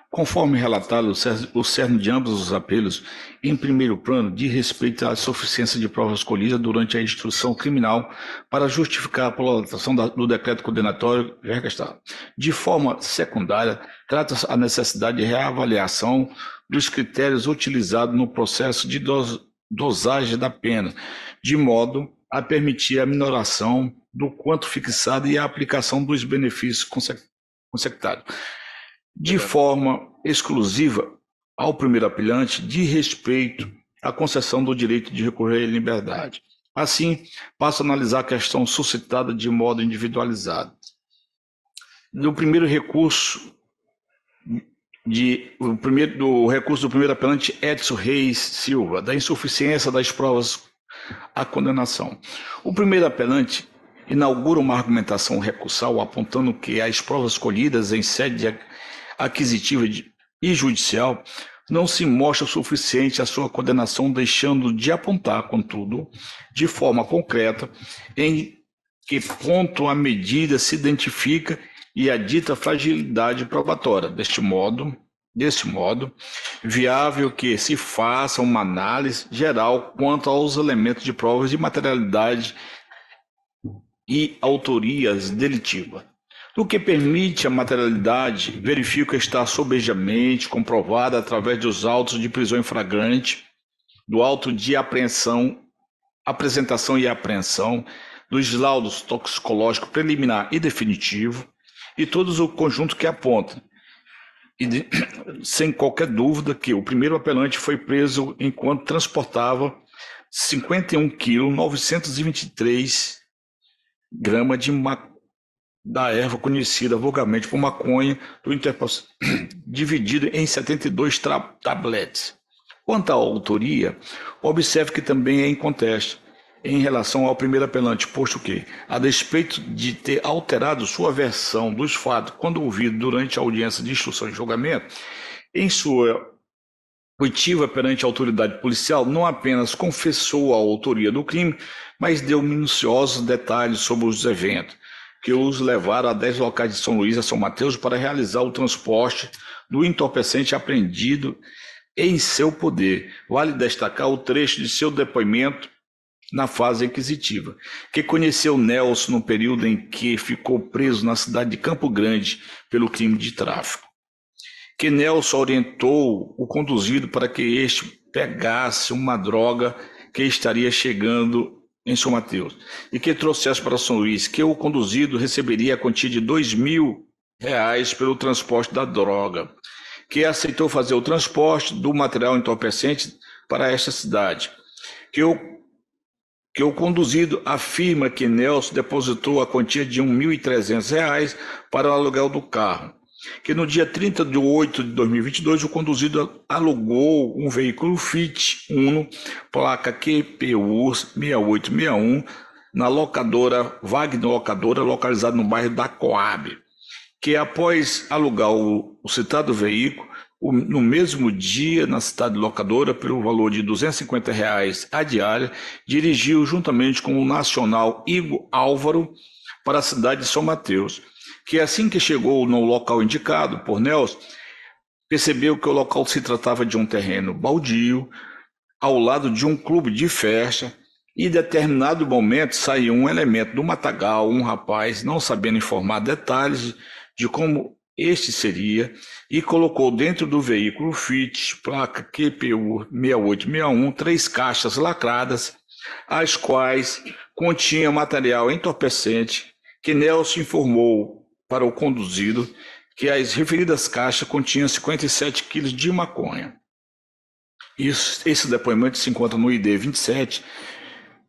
Conforme relatado, o cerne de ambos os apelos, em primeiro plano, diz respeito à suficiência de provas colhidas durante a instrução criminal para justificar a prolongação do decreto condenatório requestado. De forma secundária, trata-se a necessidade de reavaliação dos critérios utilizados no processo de dosagem da pena, de modo a permitir a minoração do quanto fixado e a aplicação dos benefícios consecutários. De forma exclusiva ao primeiro apelante, de respeito à concessão do direito de recorrer à liberdade. Assim, passo a analisar a questão suscitada de modo individualizado. No primeiro recurso, do recurso do primeiro apelante Edson Reis Silva, da insuficiência das provas à condenação. O primeiro apelante inaugura uma argumentação recursal apontando que as provas colhidas em sede aquisitiva e judicial não se mostra suficiente a sua condenação, deixando de apontar, contudo, de forma concreta, em que ponto a medida se identifica e a dita fragilidade probatória. Deste modo, viável que se faça uma análise geral quanto aos elementos de provas de materialidade e autorias delitivas. No que permite a materialidade, verifica estar sobejamente comprovada através dos autos de prisão em flagrante, do auto de apresentação e apreensão, dos laudos toxicológico preliminar e definitivo, e todos o conjunto que aponta, sem qualquer dúvida, que o primeiro apelante foi preso enquanto transportava 51 kg 923 gramas da erva conhecida vulgarmente por maconha, dividido em 72 tabletes. Quanto à autoria, observe que também é inconteste em relação ao primeiro apelante, posto que, a despeito de ter alterado sua versão dos fatos quando ouvido durante a audiência de instrução e julgamento, em sua oitiva perante a autoridade policial, não apenas confessou a autoria do crime, mas deu minuciosos detalhes sobre os eventos que os levaram a 10 locais de São Luís a São Mateus para realizar o transporte do entorpecente apreendido em seu poder. Vale destacar o trecho de seu depoimento na fase inquisitiva, que conheceu Nelson no período em que ficou preso na cidade de Campo Grande pelo crime de tráfico. Que Nelson orientou o conduzido para que este pegasse uma droga que estaria chegando em São Mateus, e que trouxesse para São Luís, que o conduzido receberia a quantia de R$ 2.000 pelo transporte da droga, que aceitou fazer o transporte do material entorpecente para esta cidade, que o conduzido afirma que Nelson depositou a quantia de R$ 1.300 para o aluguel do carro, que no dia 30 de 8 de 2022 o conduzido alugou um veículo Fiat Uno, placa QPU 6861, na locadora Wagner Locadora, localizada no bairro da Coab, que após alugar o citado veículo, no mesmo dia, na cidade locadora, pelo valor de R$ 250 a diária, dirigiu juntamente com o nacional Igor Álvaro para a cidade de São Mateus, que assim que chegou no local indicado por Nelson, percebeu que o local se tratava de um terreno baldio, ao lado de um clube de festa, e em determinado momento saiu um elemento do matagal, um rapaz, não sabendo informar detalhes de como este seria, e colocou dentro do veículo Fiat, placa QPU 6861, 3 caixas lacradas, as quais continham material entorpecente, que Nelson informou para o conduzido que as referidas caixas continham 57 quilos de maconha. Esse depoimento se encontra no ID 27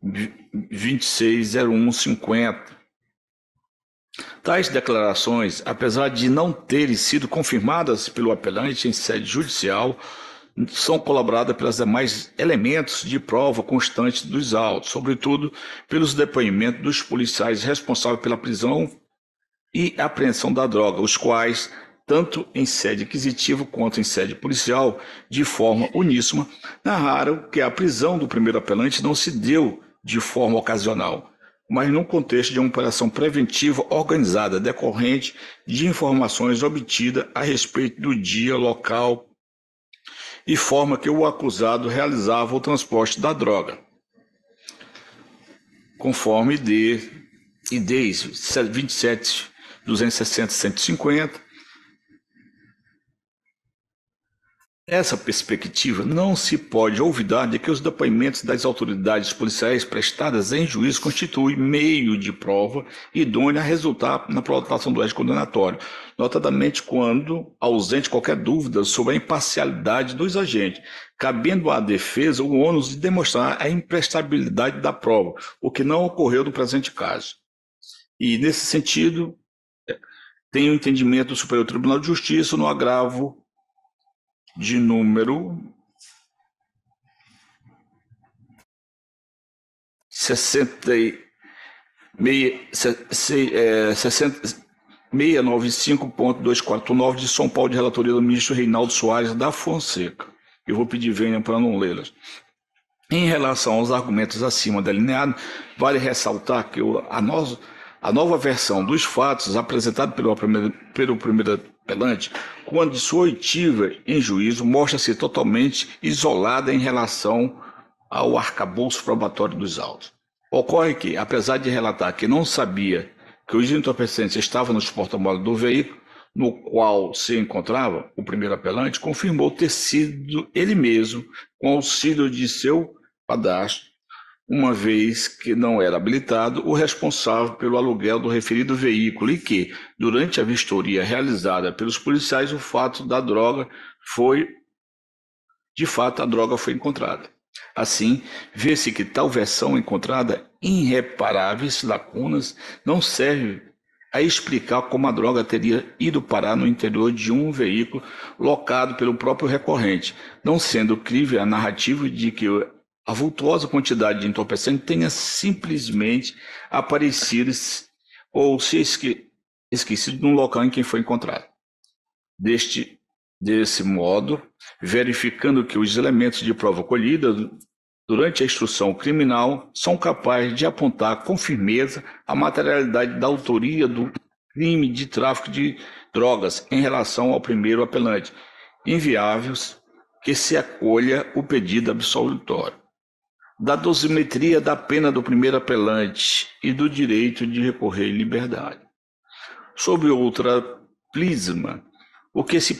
260150. Tais declarações, apesar de não terem sido confirmadas pelo apelante em sede judicial, são colaboradas pelos demais elementos de prova constantes dos autos, sobretudo pelos depoimentos dos policiais responsáveis pela prisão e apreensão da droga, os quais, tanto em sede aquisitiva quanto em sede policial, de forma uníssona, narraram que a prisão do primeiro apelante não se deu de forma ocasional, mas num contexto de uma operação preventiva organizada decorrente de informações obtidas a respeito do dia, local e forma que o acusado realizava o transporte da droga, conforme IDs 27 260, 150. Nessa perspectiva, não se pode olvidar de que os depoimentos das autoridades policiais prestadas em juízo constituem meio de prova idôneo a resultar na prolação do ético condenatório, notadamente quando ausente qualquer dúvida sobre a imparcialidade dos agentes, cabendo à defesa o ônus de demonstrar a imprestabilidade da prova, o que não ocorreu no presente caso. E, nesse sentido, tem o entendimento do Superior Tribunal de Justiça no agravo de número 60, 695.249 de São Paulo, de relatoria do ministro Reinaldo Soares da Fonseca. Eu vou pedir vênia para não lê-las. Em relação aos argumentos acima delineados, vale ressaltar que a nova versão dos fatos apresentada pelo primeiro apelante, quando de sua oitiva em juízo, mostra-se totalmente isolada em relação ao arcabouço probatório dos autos. Ocorre que, apesar de relatar que não sabia que os entorpecentes estavam nos porta-malas do veículo no qual se encontrava, o primeiro apelante confirmou ter sido ele mesmo, com auxílio de seu padrasto, uma vez que não era habilitado, o responsável pelo aluguel do referido veículo e que, durante a vistoria realizada pelos policiais, a droga foi encontrada. Assim, vê-se que tal versão encontrada irreparáveis lacunas não serve a explicar como a droga teria ido parar no interior de um veículo locado pelo próprio recorrente, não sendo crível a narrativa de que a vultuosa quantidade de entorpecente tenha simplesmente aparecido ou se esquecido no local em que foi encontrado. Desse modo, verificando que os elementos de prova colhida durante a instrução criminal são capazes de apontar com firmeza a materialidade da autoria do crime de tráfico de drogas em relação ao primeiro apelante, inviáveis que se acolha o pedido absolutório. Da dosimetria da pena do primeiro apelante e do direito de recorrer em liberdade. Sob outra prisma, o que se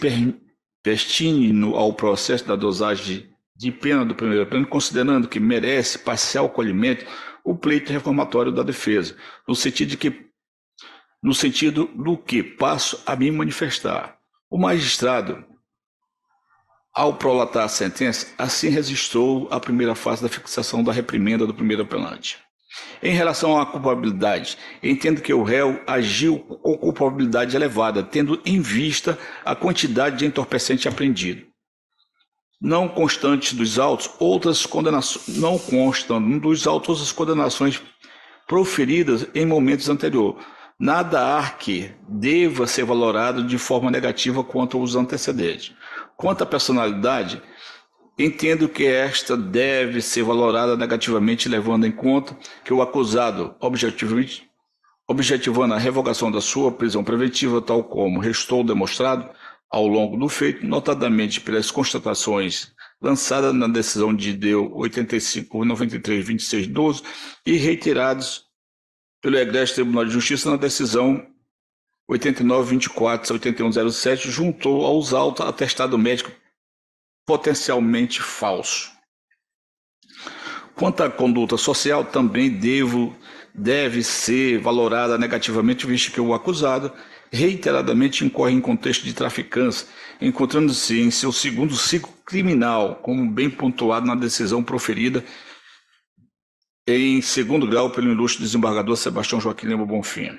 destine ao processo da dosagem de pena do primeiro apelante, considerando que merece parcial acolhimento o pleito reformatório da defesa, no sentido do que passo a me manifestar. O magistrado, ao prolatar a sentença, assim registrou a primeira fase da fixação da reprimenda do primeiro apelante. Em relação à culpabilidade, entendo que o réu agiu com culpabilidade elevada, tendo em vista a quantidade de entorpecente apreendido. Não constantes dos autos, outras condenações proferidas em momentos anteriores. Nada há que deva ser valorado de forma negativa quanto aos antecedentes. Quanto à personalidade, entendo que esta deve ser valorada negativamente, levando em conta que o acusado, objetivando a revogação da sua prisão preventiva, tal como restou demonstrado ao longo do feito, notadamente pelas constatações lançadas na decisão de DEU 85-93-26-12 e reiterados pelo Egrégio Tribunal de Justiça na decisão 89-24-8107, juntou aos autos atestado médico potencialmente falso. Quanto à conduta social, também deve ser valorada negativamente, visto que o acusado reiteradamente incorre em contexto de traficância, encontrando-se em seu segundo ciclo criminal, como bem pontuado na decisão proferida em segundo grau pelo ilustre desembargador Sebastião Joaquim Lima Bonfim,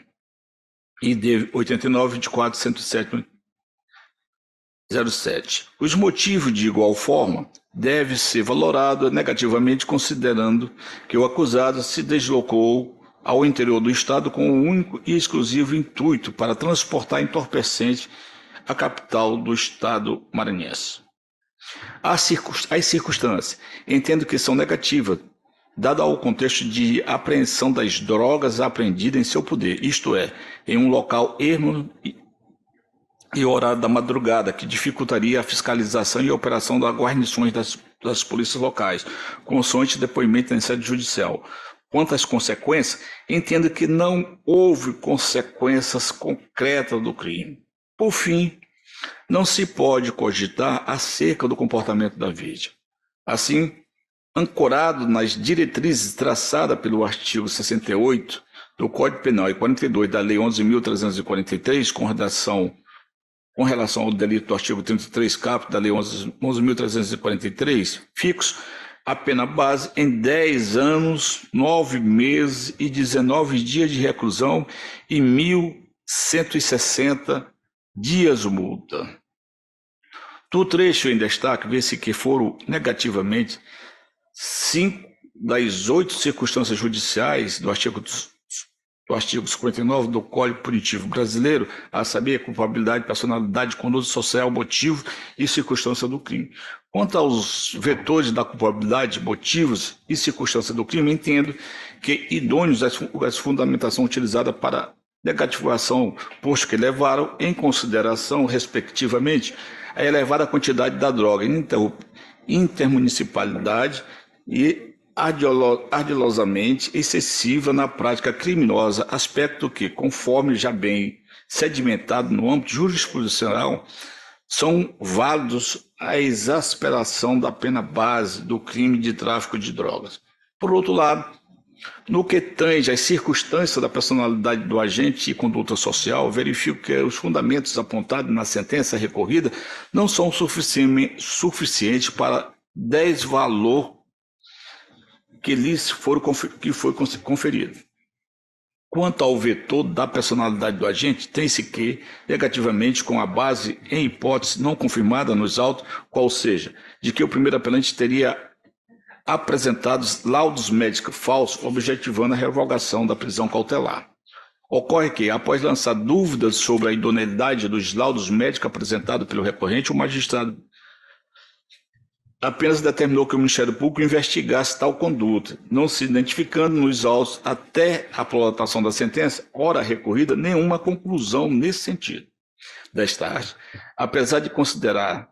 ID 89-24-107. Os motivos, de igual forma, devem ser valorados negativamente, considerando que o acusado se deslocou ao interior do Estado com o único e exclusivo intuito para transportar entorpecente à capital do Estado maranhense. As circunstâncias, entendo que são negativas, dado ao contexto de apreensão das drogas apreendidas em seu poder, isto é, em um local ermo e horário da madrugada, que dificultaria a fiscalização e a operação das guarnições das polícias locais, consoante depoimento em sede judicial. Quanto às consequências, entendo que não houve consequências concretas do crime. Por fim, não se pode cogitar acerca do comportamento da vítima. Assim, ancorado nas diretrizes traçadas pelo artigo 68 do Código Penal e 42 da Lei 11.343, com relação ao delito do artigo 33 caput da Lei 11.343, fixo a pena base em 10 anos, 9 meses e 19 dias de reclusão e 1.160 dias multa. Do trecho em destaque, vê-se que foram negativamente 5 das 8 circunstâncias judiciais do artigo do artigo 59 do Código Punitivo Brasileiro, a saber, culpabilidade, personalidade, conduta social, motivo e circunstância do crime. Quanto aos vetores da culpabilidade, motivos e circunstância do crime, entendo que idôneos a fundamentação utilizada para negativação, posto que levaram em consideração, respectivamente, a elevada quantidade da droga, intermunicipalidade e ardilosamente excessiva na prática criminosa, aspecto que, conforme já bem sedimentado no âmbito jurisprudencial, são válidos à exasperação da pena base do crime de tráfico de drogas. Por outro lado, no que tange às circunstâncias da personalidade do agente e conduta social, verifico que os fundamentos apontados na sentença recorrida não são suficientes para desvalor que lhes foi conferido. Quanto ao vetor da personalidade do agente, tem-se que, negativamente, com a base em hipótese não confirmada nos autos, qual seja, de que o primeiro apelante teria apresentado laudos médicos falsos, objetivando a revogação da prisão cautelar. Ocorre que, após lançar dúvidas sobre a idoneidade dos laudos médicos apresentados pelo recorrente, o magistrado apenas determinou que o Ministério Público investigasse tal conduta, não se identificando nos autos até a prolongação da sentença, ora recorrida, nenhuma conclusão nesse sentido. Desta arte, apesar de considerar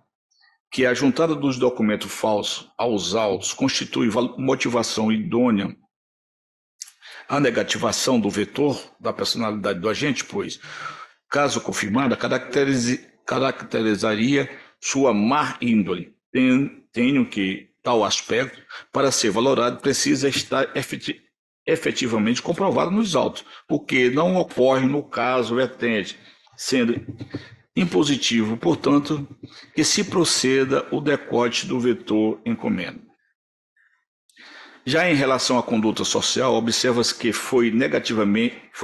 que a juntada dos documentos falsos aos autos constitui motivação idônea à negativação do vetor da personalidade do agente, pois, caso confirmada, caracterizaria sua má índole. Tenho que tal aspecto, para ser valorado, precisa estar efetivamente comprovado nos autos, o que não ocorre no caso vertente, sendo impositivo, portanto, que se proceda o decote do vetor encomenda. Já em relação à conduta social, observa-se que foi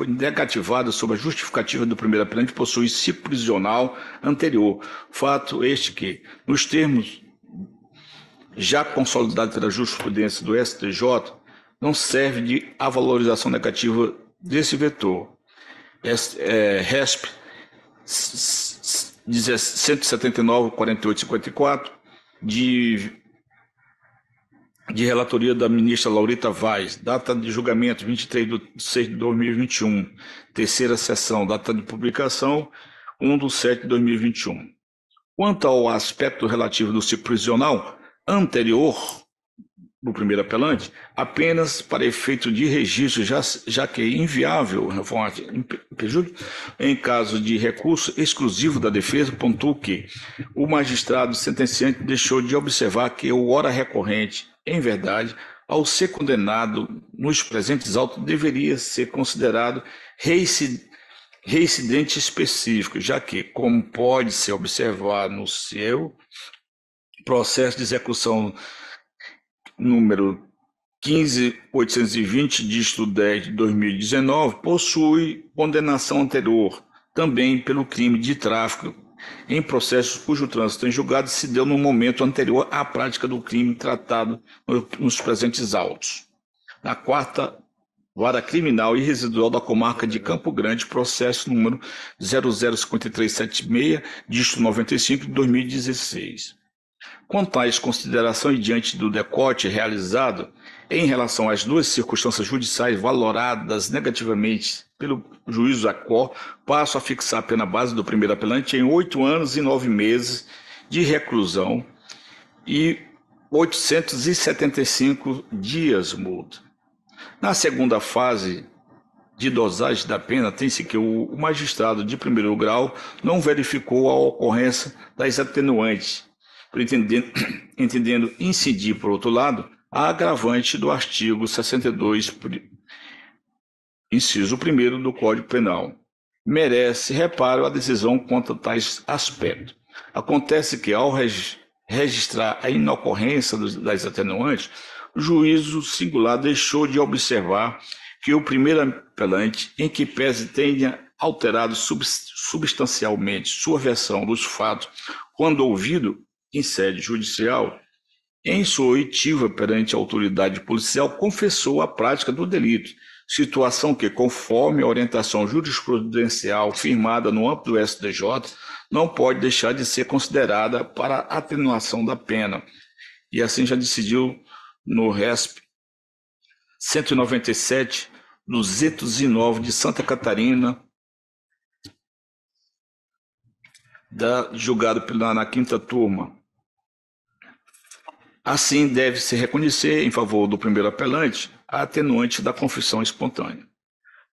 negativada sob a justificativa do primeiro apelante possui ciclo prisional anterior, fato este que, nos termos já consolidado pela jurisprudência do STJ, não serve de valorização negativa desse vetor. RESP 179/4854, de relatoria da ministra Laurita Vaz, data de julgamento 23/6/2021, terceira sessão, data de publicação 1/7/2021. Quanto ao aspecto relativo do ciclo prisional anterior do primeiro apelante, apenas para efeito de registro, já que é inviável em caso de recurso exclusivo da defesa, pontuo que o magistrado sentenciante deixou de observar que o ora recorrente, em verdade, ao ser condenado nos presentes autos, deveria ser considerado reincidente específico, já que, como pode ser observado no seu processo de execução número 15.820, dígito 10 de 2019, possui condenação anterior, também pelo crime de tráfico, em processos cujo trânsito em julgado se deu no momento anterior à prática do crime tratado nos presentes autos. Na quarta Vara Criminal e Residual da Comarca de Campo Grande, processo número 005376, dígito 95 de 2016. Com tais considerações diante do decote realizado em relação às duas circunstâncias judiciais valoradas negativamente pelo juízo Acor, passo a fixar a pena base do primeiro apelante em 8 anos e 9 meses de reclusão e 875 dias multa. Na segunda fase de dosagem da pena, tem-se que o magistrado de primeiro grau não verificou a ocorrência das atenuantes, entendendo incidir, por outro lado, a agravante do artigo 62, inciso 1º do Código Penal. Merece reparo a decisão quanto a tais aspectos. Acontece que, ao registrar a inocorrência das atenuantes, o juízo singular deixou de observar que o primeiro apelante, em que pese tenha alterado substancialmente sua versão dos fatos quando ouvido em sede judicial, em sua oitiva perante a autoridade policial, confessou a prática do delito, situação que, conforme a orientação jurisprudencial firmada no âmbito do STJ, não pode deixar de ser considerada para atenuação da pena. E assim já decidiu no RESP 197/209 de Santa Catarina, julgado na quinta turma. Assim, deve-se reconhecer, em favor do primeiro apelante, a atenuante da confissão espontânea.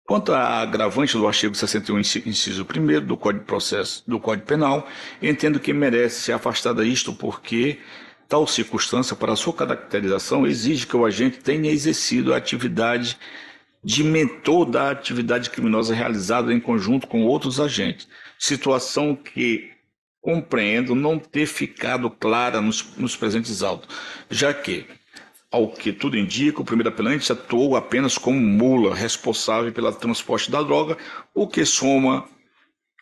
Quanto à agravante do artigo 61, inciso 1º do Código Penal, entendo que merece ser afastada isto porque tal circunstância, para sua caracterização, exige que o agente tenha exercido a atividade de mentor da atividade criminosa realizada em conjunto com outros agentes, situação que compreendo não ter ficado clara nos presentes autos, já que, ao que tudo indica, o primeiro apelante atuou apenas como mula responsável pelo transporte da droga, o que soma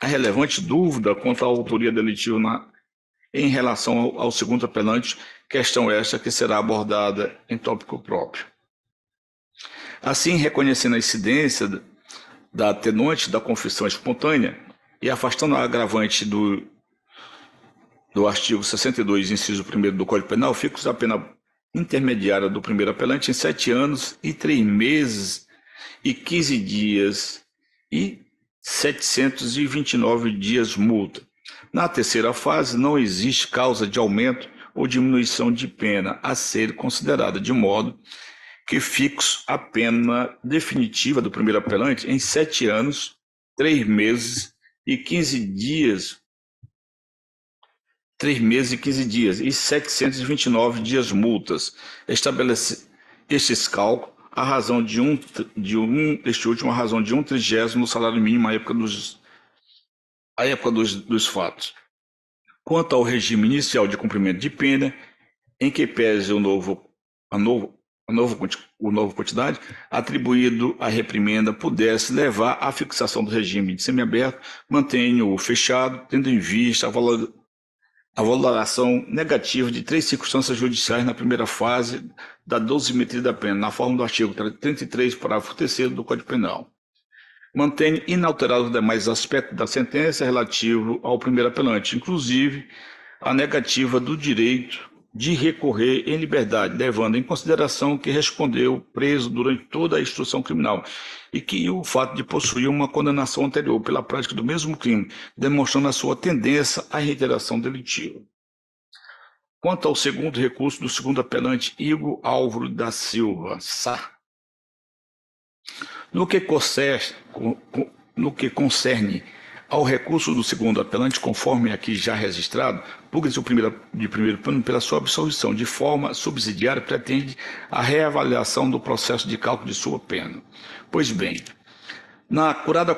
a relevante dúvida quanto à autoria delitiva em relação ao segundo apelante, questão esta que será abordada em tópico próprio. Assim, reconhecendo a incidência da atenuante da confissão espontânea e afastando a agravante do artigo 62, inciso 1º do Código Penal, fixa a pena intermediária do primeiro apelante em 7 anos e 3 meses e 15 dias e 729 dias multa. Na terceira fase, não existe causa de aumento ou diminuição de pena a ser considerada, de modo que fixo a pena definitiva do primeiro apelante em 7 anos, 3 meses e 15 dias, 3 meses e 15 dias e 729 dias multas. Estabelece estes cálculos a razão este último a razão de 1/30 no salário mínimo à época dos fatos. Quanto ao regime inicial de cumprimento de pena, em que pese a nova quantidade, atribuído à reprimenda pudesse levar à fixação do regime de semiaberto, mantenho-o fechado, tendo em vista a valoração negativa de 3 circunstâncias judiciais na primeira fase da dosimetria da pena, na forma do artigo 33, parágrafo 3º do Código Penal. Mantém inalterados os demais aspectos da sentença relativo ao primeiro apelante, inclusive a negativa do direito de recorrer em liberdade, levando em consideração que respondeu preso durante toda a instrução criminal e que o fato de possuir uma condenação anterior pela prática do mesmo crime, demonstrando a sua tendência à reiteração delitiva. Quanto ao segundo recurso do segundo apelante, Igor Álvaro da Silva Sá, no que concerne ao recurso do segundo apelante, conforme aqui já registrado, pugna-se de primeiro plano pela sua absolvição, de forma subsidiária, pretende a reavaliação do processo de cálculo de sua pena. Pois bem, na acurada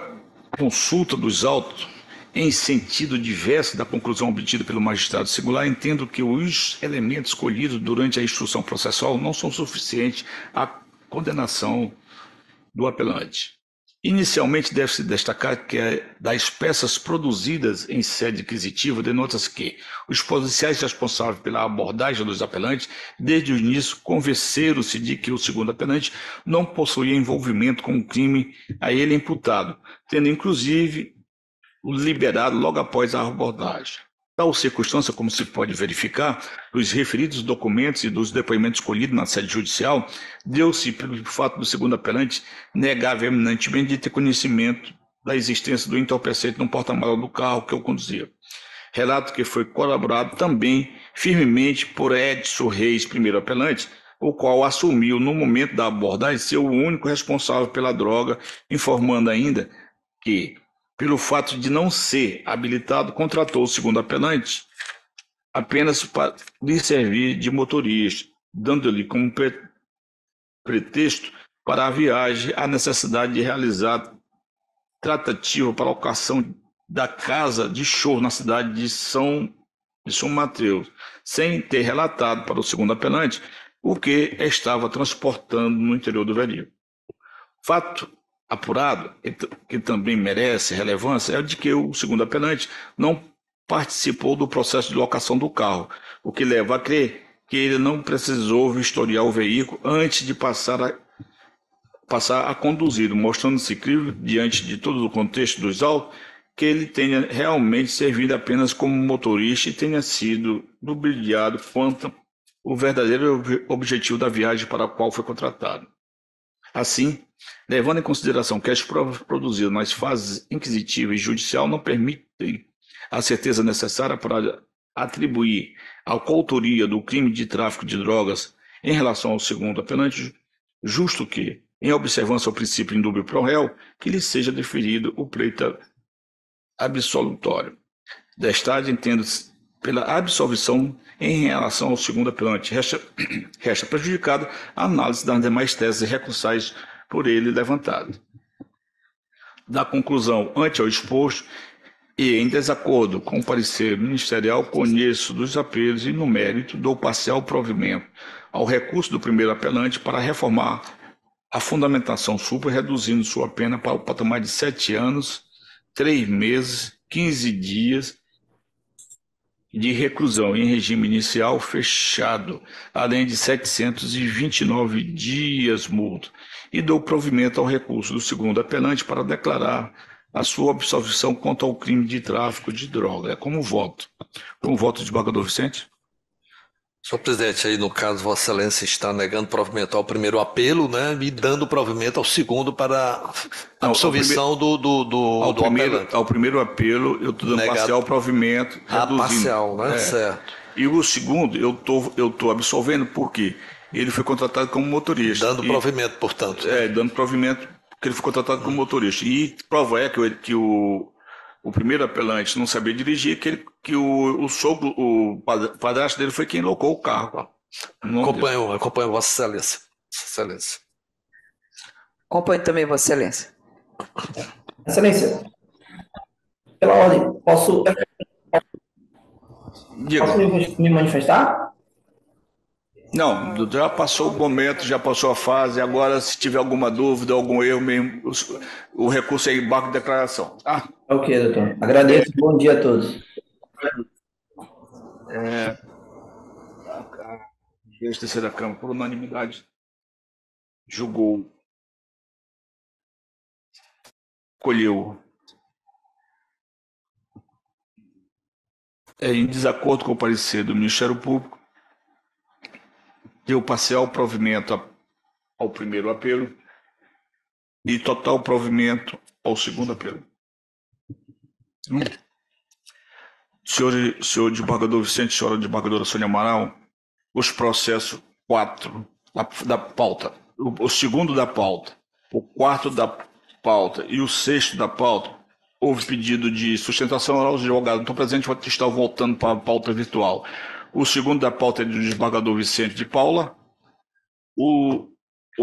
consulta dos autos, em sentido diverso da conclusão obtida pelo magistrado singular, entendo que os elementos colhidos durante a instrução processual não são suficientes à condenação do apelante. Inicialmente, deve-se destacar que das peças produzidas em sede inquisitiva, denota-se que os policiais responsáveis pela abordagem dos apelantes, desde o início, convenceram-se de que o segundo apelante não possuía envolvimento com o crime a ele imputado, tendo inclusive o liberado logo após a abordagem. Tal circunstância, como se pode verificar, dos referidos documentos e dos depoimentos colhidos na sede judicial, deu-se pelo fato do segundo apelante negar veementemente de ter conhecimento da existência do entorpecente no porta-malas do carro que eu conduzia. Relato que foi colaborado também firmemente por Edson Reis, primeiro apelante, o qual assumiu no momento da abordagem ser o único responsável pela droga, informando ainda que, pelo fato de não ser habilitado, contratou o segundo apelante apenas para lhe servir de motorista, dando-lhe como pretexto para a viagem a necessidade de realizar tratativa para a locação da casa de show na cidade de São Mateus, sem ter relatado para o segundo apelante o que estava transportando no interior do veículo. Fato apurado, que também merece relevância, é o de que o segundo apelante não participou do processo de locação do carro, o que leva a crer que ele não precisou vistoriar o veículo antes de passar a conduzir, mostrando-se crível diante de todo o contexto dos autos, que ele tenha realmente servido apenas como motorista e tenha sido ludibriado quanto o verdadeiro objetivo da viagem para a qual foi contratado. Assim, levando em consideração que as provas produzidas nas fases inquisitiva e judicial não permitem a certeza necessária para atribuir a coautoria do crime de tráfico de drogas em relação ao segundo apelante, justo que, em observância ao princípio indúbio pro réu, que lhe seja deferido o pleito absolutório. Destade, entendo-se pela absolvição em relação ao segundo apelante. Resta prejudicada a análise das demais teses recursais por ele levantadas. Da conclusão, ante ao exposto, e em desacordo com o parecer ministerial, conheço dos apelos e, no mérito, dou parcial provimento ao recurso do primeiro apelante para reformar a fundamentação supra, reduzindo sua pena para o patamar de 7 anos, 3 meses, 15 dias de reclusão em regime inicial fechado, além de 729 dias multa, e dou provimento ao recurso do segundo apelante para declarar a sua absolvição quanto ao crime de tráfico de droga. É como voto. Como voto, desembargador Vicente? Senhor presidente, aí no caso, Vossa Excelência está negando provimento ao primeiro apelo, né, e dando provimento ao segundo para a absolvição do apelante. Ao primeiro apelo, eu estou dando parcial provimento, reduzindo. Parcial, né? Certo. E o segundo, eu tô absolvendo porque ele foi contratado como motorista. Dando provimento, portanto. Dando provimento porque ele foi contratado como motorista. E prova é que o primeiro apelante não sabia dirigir, que o sogro, o padrasto dele foi quem locou o carro. Acompanho Vossa Excelência. Acompanho também, Vossa Excelência. Excelência, pela ordem, posso me manifestar? Não, já passou o momento, já passou a fase. Agora, se tiver alguma dúvida, algum erro mesmo, o recurso é embargo de declaração. Ok, doutor. Agradeço. Bom dia a todos. A terceira Câmara, por unanimidade, colheu em desacordo com o parecer do Ministério Público, deu parcial provimento ao primeiro apelo e total provimento ao segundo apelo. Senhor desembargador Vicente, senhora desembargadora Sônia Amaral, os processos 4 da pauta, o segundo da pauta, o quarto da pauta e o sexto da pauta, houve pedido de sustentação oral. Os advogados não estão presentes, vão estar voltando para a pauta virtual. O segundo da pauta é do desembargador Vicente de Paula, o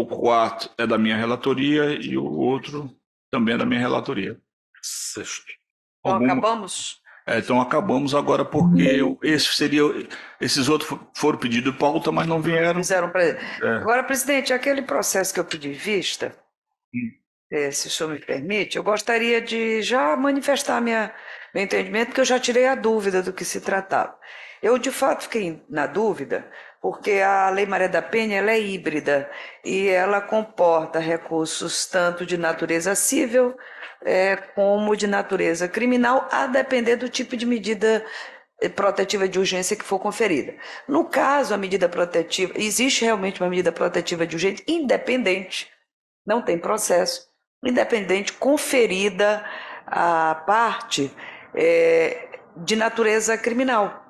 quarto é da minha relatoria e o outro também é da minha relatoria. Sexto. Então acabamos? Então acabamos agora porque esses outros foram pedidos de pauta, mas não vieram. Agora, presidente, aquele processo que eu pedi vista, se o senhor me permite, eu gostaria de já manifestar meu entendimento, porque eu já tirei a dúvida do que se tratava. Eu, de fato, fiquei na dúvida, porque a Lei Maria da Penha ela é híbrida e ela comporta recursos tanto de natureza civil como de natureza criminal, a depender do tipo de medida protetiva de urgência que for conferida. No caso, a medida protetiva, existe realmente uma medida protetiva de urgência independente, não tem processo, independente, conferida à parte de natureza criminal.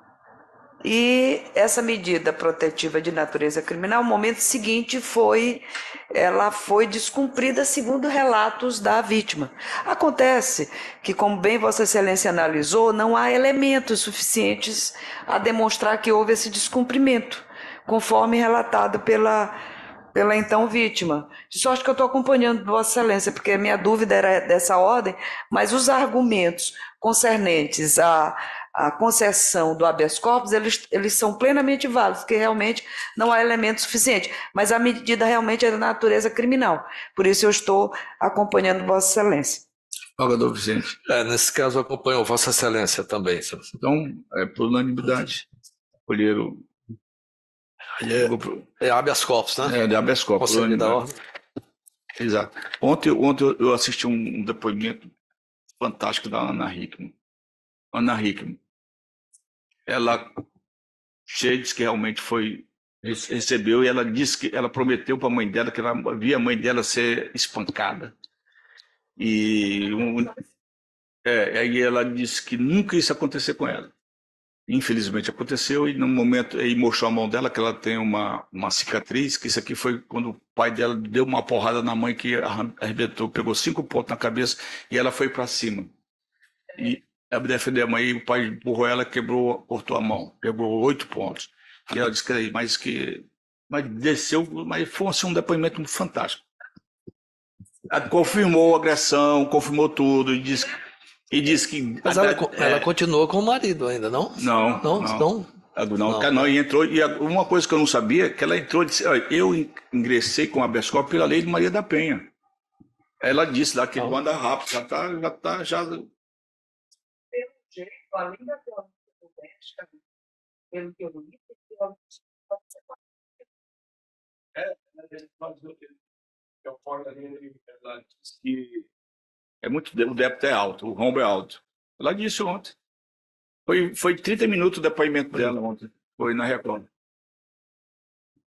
E essa medida protetiva de natureza criminal, no momento seguinte, ela foi descumprida segundo relatos da vítima. Acontece que, como bem Vossa Excelência analisou, não há elementos suficientes a demonstrar que houve esse descumprimento, conforme relatado pela então vítima. De sorte que eu estou acompanhando Vossa Excelência, porque a minha dúvida era dessa ordem, mas os argumentos concernentes a concessão do habeas corpus, eles são plenamente válidos, porque realmente não há elemento suficiente, mas a medida realmente é da natureza criminal. Por isso eu estou acompanhando Vossa Excelência. Desembargador Vicente. Nesse caso, eu acompanho Vossa Excelência também, senhor. Então, por unanimidade, colheram É habeas corpus, né? É, de habeas corpus. Conselho da ordem. Exato. Ontem eu assisti um depoimento fantástico da Ana Hickman. Ana Hickman. Ela disse que realmente recebeu, e ela disse que ela prometeu para a mãe dela que ela via a mãe dela ser espancada. E aí ela disse que nunca isso ia acontecer com ela. Infelizmente aconteceu, e no momento aí mostrou a mão dela que ela tem uma cicatriz, que isso aqui foi quando o pai dela deu uma porrada na mãe que arrebentou, pegou 5 pontos na cabeça e ela foi para cima. E ela defendeu a mãe, e o pai empurrou ela, cortou a mão, pegou 8 pontos. E ela disse que mas desceu, mas foi assim, um depoimento fantástico. Ela confirmou a agressão, confirmou tudo, e disse que... Mas ela continuou com o marido ainda, não? Não, e entrou, e uma coisa que eu não sabia é que ela entrou e disse: eu ingressei com a habeas corpus pela lei de Maria da Penha. Ela disse lá que ele anda rápido, já está. Pelo jeito, além da violência doméstica, pelo que eu li, ela disse que o débito é alto, o rombo é alto. Ela disse ontem. Foi 30 minutos o depoimento dela ontem. Foi na Record.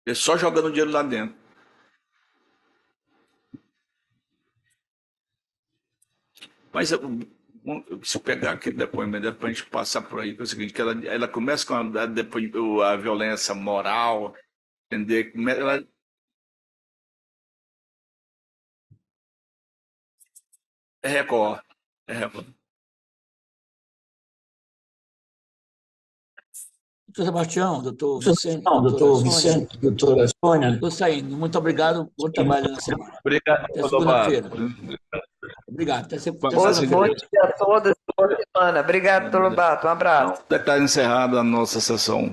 Ele só jogando dinheiro lá dentro. Mas se eu pegar aquele depoimento dela para a gente passar por aí, é o seguinte, que ela começa com a violência moral, entender? Ela... É Record. Doutor Sebastião, doutor Vicente, doutora Sônia. Estou saindo. Muito obrigado. Bom trabalho na semana. Obrigado, até segunda-feira. Obrigado. Até segunda-feira. Bom dia a todas. Boa semana. Obrigado, doutor Lobato. Um abraço. Está encerrada a nossa sessão.